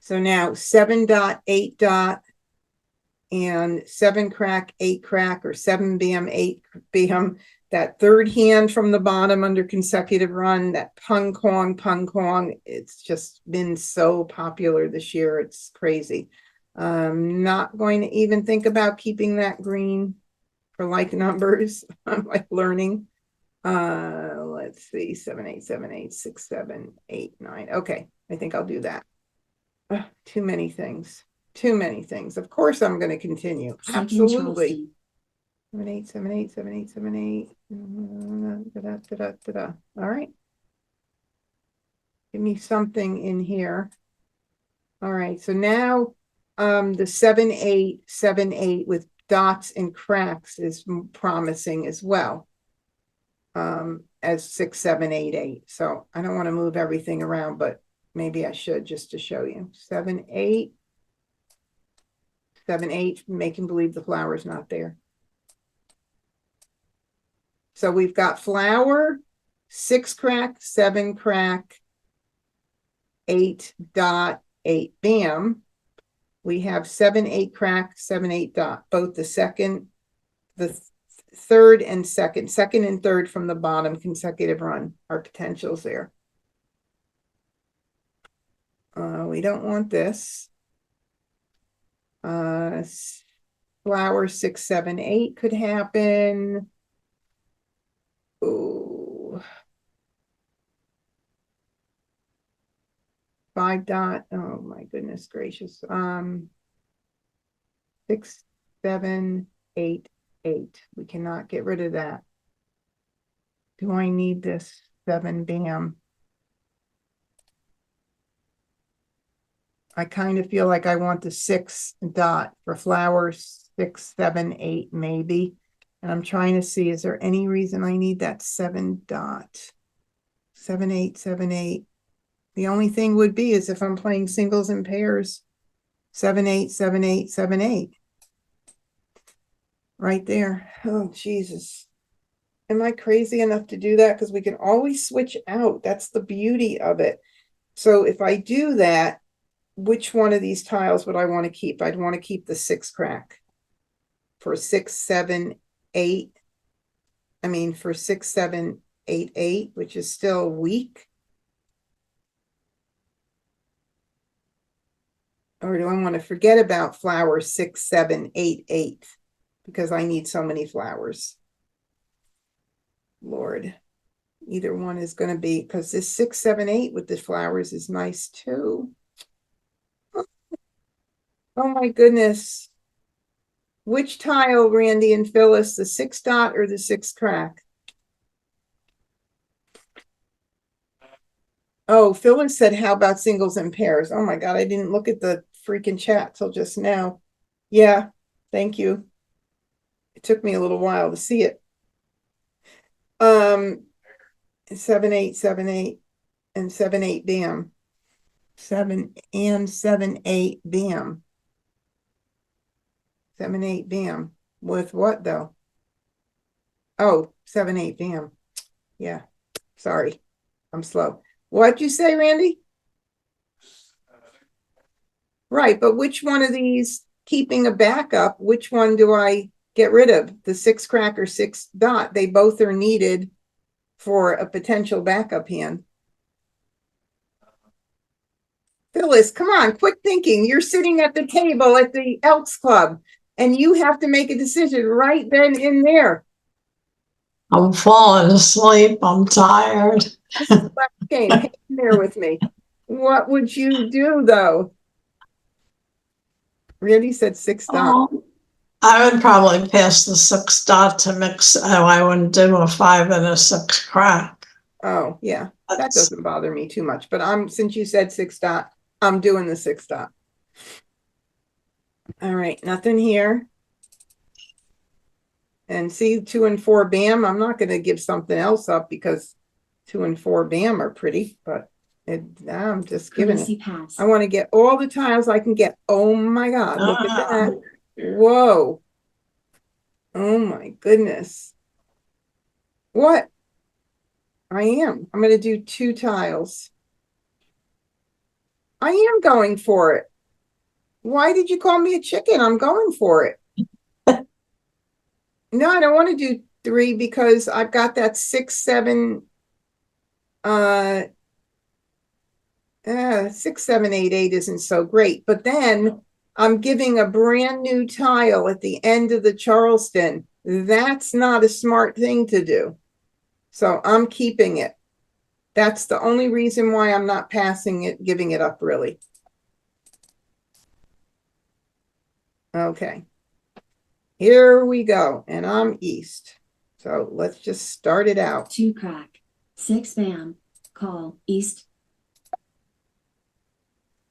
So now 7 dot, 8 dot, and 7 crack, 8 crack, or 7 bam, 8 bam. That third hand from the bottom under consecutive run, that pung kong. It's just been so popular this year. It's crazy. I'm not going to even think about keeping that green for like numbers. I'm like learning. Let's see, 7, 8, 7, 8, 6, 7, 8, 9. Okay, I think I'll do that. Too many things. Too many things. Of course I'm going to continue. Second Absolutely. Charleston. 7, 8, 7, 8, 7, 8, 7, 8. All right. Give me something in here. All right. So now the 7, 8, 7, 8 with dots and cracks is promising as well. As 6, 7, 8, 8. So I don't want to move everything around, but maybe I should just to show you. 7, 8. 7, 8, making believe the flower is not there. So we've got flower, 6 crack, 7 crack, 8 dot, 8 bam. We have 7, 8 crack, 7, 8 dot, both the second, the third and second and third from the bottom consecutive run are potentials there. We don't want this. Flower 6, 7, 8 could happen. Ooh. 5 dot. Oh my goodness gracious. 6, 7, 8, 8. We cannot get rid of that. Do I need this 7 bam? I kind of feel like I want the 6 dot for flowers, 6, 7, 8, maybe. And I'm trying to see, is there any reason I need that 7 dot? 7, 8, 7, 8. The only thing would be is if I'm playing singles and pairs, 7, 8, 7, 8, 7, 8. Right there. Oh, Jesus. Am I crazy enough to do that? Because we can always switch out. That's the beauty of it. So if I do that, which one of these tiles would I want to keep? I'd want to keep the 6 crack for 6, 7, 8. I mean, for 6, 7, 8, 8, which is still weak. Or do I want to forget about flowers 6, 7, 8, 8? Because I need so many flowers. Lord, either one is going to be, because this 6, 7, 8 with the flowers is nice too. Oh my goodness. Which tile, Randy and Phyllis, the 6 dot or the 6 crack? Oh, Phyllis said, how about singles and pairs? Oh my God, I didn't look at the freaking chat till just now. Yeah, thank you. It took me a little while to see it. 7, 8, 7, 8, and 7, 8, bam. 7 and 7, 8, bam. 7, 8, bam. With what though? Oh, 7, 8, bam. Yeah, sorry, I'm slow. What'd you say, Randy? Right, but which one of these, keeping a backup, which one do I get rid of? The 6 crack or 6 dot? They both are needed for a potential backup hand. Phyllis, come on, quick thinking. You're sitting at the table at the Elks Club, and you have to make a decision right then and there. I'm falling asleep. I'm tired. This is the last game. Hang in there with me. What would you do, though? Randy said 6 dot. Oh, I would probably pass the 6 dot to mix. Oh, I wouldn't do a 5 and a 6 crack. Oh, yeah, that That's, doesn't bother me too much. But since you said 6 dot, I'm doing the 6 dot. All right, nothing here. And see, 2 and 4, bam. I'm not going to give something else up because 2 and 4, bam, are pretty, but I'm just giving Courtesy it. pass. I want to get all the tiles I can get. Oh my God, look at that. ah, Whoa. Oh my goodness. What? I am. I'm going to do 2 tiles. I am going for it. Why did you call me a chicken? I'm going for it. No, I don't want to do 3 because I've got that 6, 7, 6, 7, 8, 8 isn't so great. But then I'm giving a brand new tile at the end of the Charleston. That's not a smart thing to do. So I'm keeping it. That's the only reason why I'm not passing it, giving it up, really. Okay. Here we go. And I'm east. So let's just start it out. 2 crack. 6 bam. Call. East.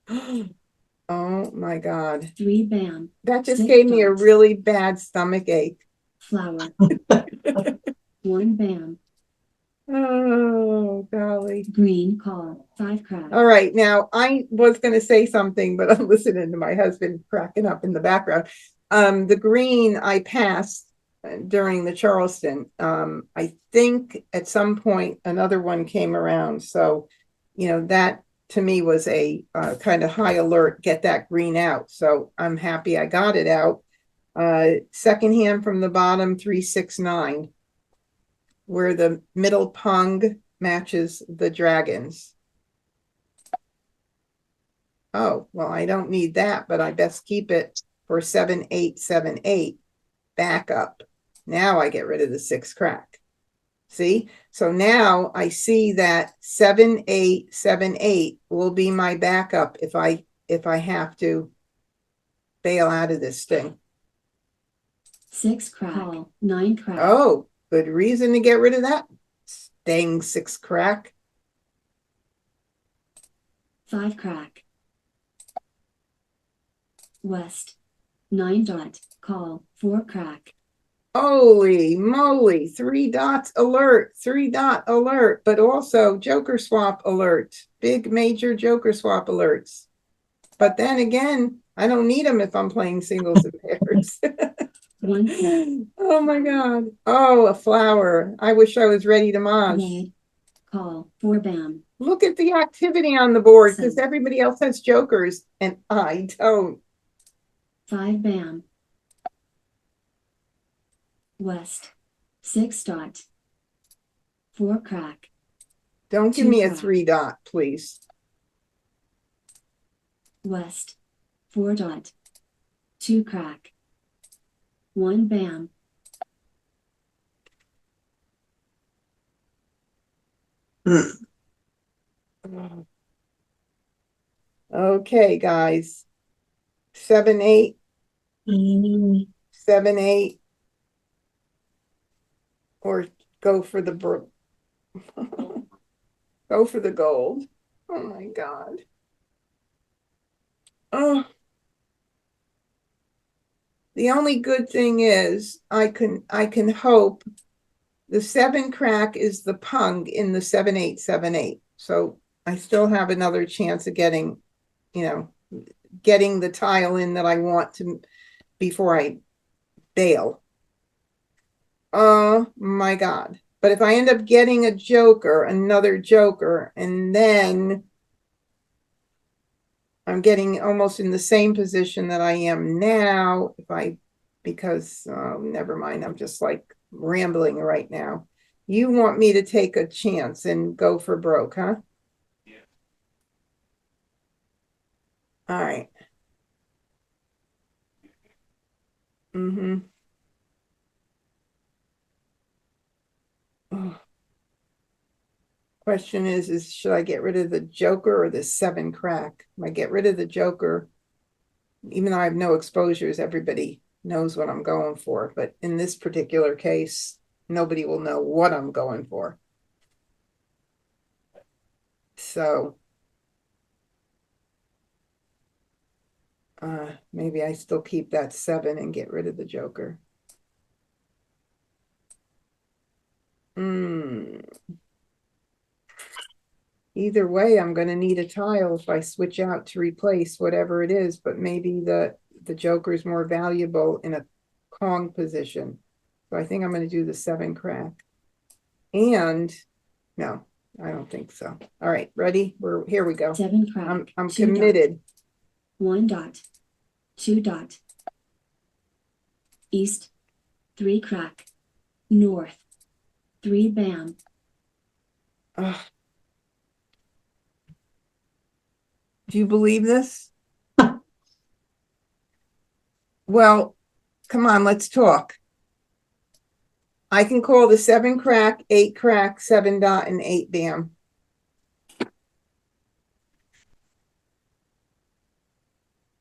Oh my God. 3 bam. That just 6 gave me a dots. really bad stomach ache. Flower. 1 bam. Oh, golly. Green call. 5 crack. All right. Now, I was going to say something, but I'm listening to my husband cracking up in the background. The green I passed during the Charleston. I think at some point another one came around. So, that to me was a kind of high alert, get that green out. So I'm happy I got it out. Second hand from the bottom, 3, 6, 9, where the middle pung matches the dragons. Oh, well, I don't need that, but I best keep it for 7, 8, 7, 8. Back up. Now I get rid of the 6 crack. See? So now I see that 7, 8, 7, 8 will be my backup if I have to bail out of this thing. 6 crack. Call. 9 crack. Oh, good reason to get rid of that. Dang 6 crack. 5 crack. west. 9 dot, call, 4 crack. Holy moly, 3 dots alert, 3 dot alert, but also joker swap alert, big major joker swap alerts. But then again, I don't need them if I'm playing singles and pairs. 1 crack. Oh my God. Oh, a flower. I wish I was ready to Mah. Red. Call, 4 bam. Look at the activity on the board because Seven. everybody else has jokers and I don't. 5 bam. West. 6 dot. 4 crack. Don't give 2 me a crack. 3 dot, please. West. 4 dot. 2 crack. 1 bam. Okay, guys. 7, 8, Mm, 7, 8, or go for the go for the gold. Oh my God. Oh, the only good thing is I can hope the 7 crack is the pung in the 7, 8, 7, 8. So I still have another chance of getting, getting the tile in that I want to before I bail. Oh my God. But if I end up getting a joker, another joker, and then I'm getting almost in the same position that I am now, because never mind, I'm just like rambling right now. You want me to take a chance and go for broke, huh? Yeah. All right. Mm-hmm. Oh. Question is should I get rid of the joker or the 7 crack? If I get rid of the joker, even though I have no exposures, everybody knows what I'm going for. But in this particular case, nobody will know what I'm going for. So maybe I still keep that 7 and get rid of the joker. Either way, I'm going to need a tile if I switch out to replace whatever it is, but maybe the joker is more valuable in a Kong position. So I think I'm going to do the 7 crack. And no, I don't think so. All right, ready? Here we go. 7 crack. I'm 2 committed. Dot. 1 dot. 2 dot. East. 3 crack. North. 3 bam. Ugh. Do you believe this? Well, come on, let's talk. I can call the 7 crack, 8 crack, 7 dot, and 8 bam.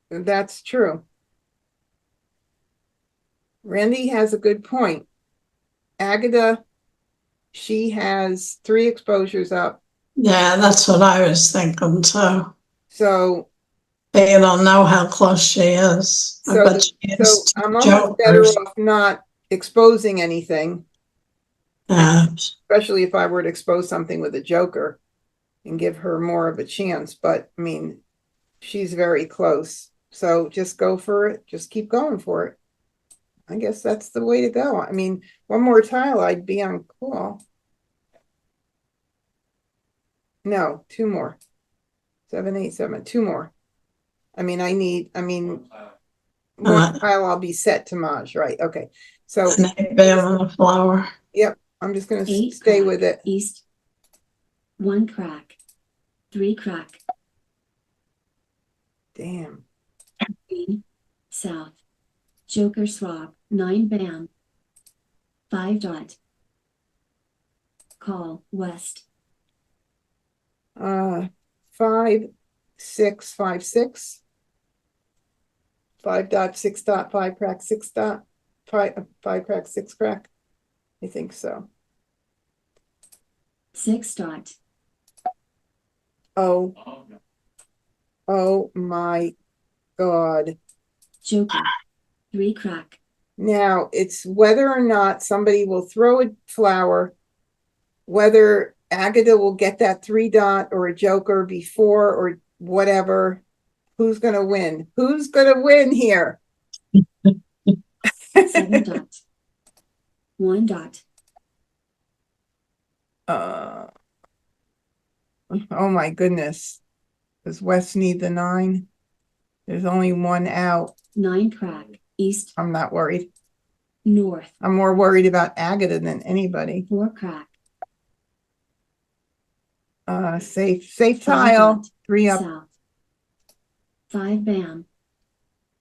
That's true. Randy has a good point. Agatha, she has 3 exposures up. yeah, that's what I was thinking too. So But you don't know how close she is. So, But she is two I'm almost better jokers. off not exposing anything, Yeah. especially if I were to expose something with a joker and give her more of a chance. But I mean, she's very close. So just go for it. Just keep going for it. I guess that's the way to go. I mean, one more tile, I'd be on call. No, 2 more. 7, 8, 7, 2 more. I mean, one tile I'll be set to Maj, right? Okay. So An 8 bam on the flower. yep, I'm just gonna 8 stay crack. with it. East. 1 crack. 3 crack. Damn. Green. South. Joker swap. 9 bam. 5 dot. Call. West. 5, 6, 5, 6. 5 dot, 6 dot, 5 crack, 6 dot, 5 crack, 6 crack. I think so. 6 dot. Oh, Oh, no. oh my God. Joker. 3 crack. Now, it's whether or not somebody will throw a flower, whether Agatha will get that 3 dot or a joker before or whatever. Who's going to win? Who's going to win here? 7 dots. 1 dot. Oh my goodness. Does West need the 9? There's only 1 out. 9 crack. East. I'm not worried. North. I'm more worried about Agatha than anybody. 4 crack. Safe 5 tile. dot. 3 up. South. 5 bam.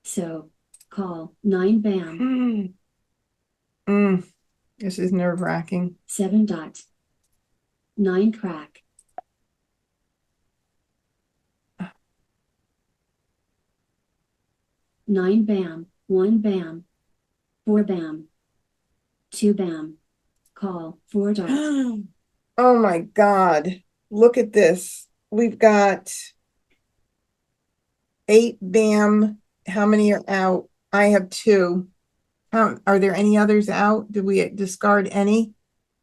So, call. 9 bam. This is nerve-wracking. 7 dot. 9 crack. 9 bam. 1 bam. 4 bam. 2 bam. Call. 4 dot. Oh my God. Look at this. We've got 8 bam. How many are out? I have 2. Are there any others out? Did we discard any?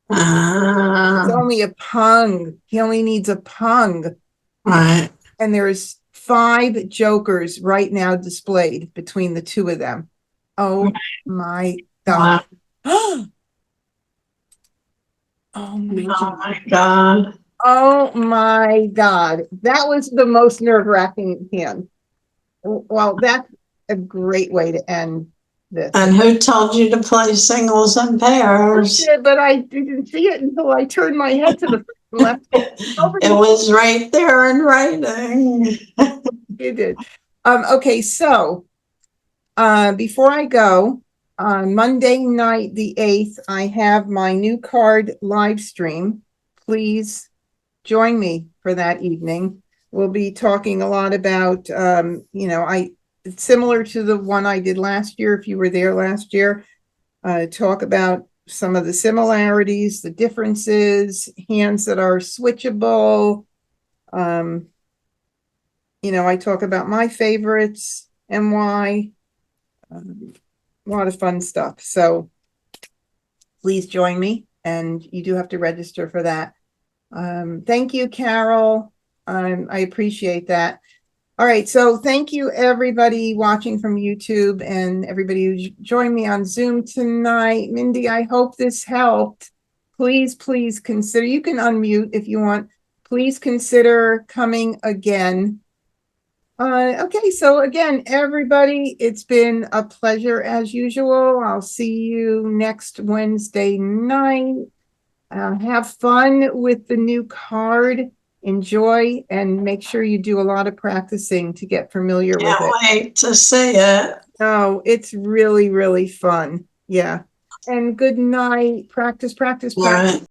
It's only a pung. He only needs a pung. Right. And there's 5 jokers right now displayed between the 2 of them. Oh my God. Wow. Oh my Mahjong. Oh my God. Oh my God. That was the most nerve-wracking hand. Well, that's a great way to end this. And who told you to play singles and I pairs? did, but I didn't see it until I turned my head to the left. It was right there in writing. You did. Okay, so before I go, on Monday night, the 8th, I have my new card live stream. Please join me for that evening. We'll be talking a lot about, it's similar to the one I did last year, if you were there last year, talk about some of the similarities, the differences, hands that are switchable. I talk about my favorites and why. A lot of fun stuff. So please join me, and you do have to register for that. Thank you, Carol. I appreciate that. All right, so thank you everybody watching from YouTube and everybody who joined me on Zoom tonight. Mindy, I hope this helped. Please consider, you can unmute if you want. Please consider coming again. Okay, so again, everybody, it's been a pleasure as usual. I'll see you next Wednesday night. Have fun with the new card. Enjoy and make sure you do a lot of practicing to get familiar with it. Can't wait to see it. Oh, it's really, really fun. Yeah. And good night. Practice. All right.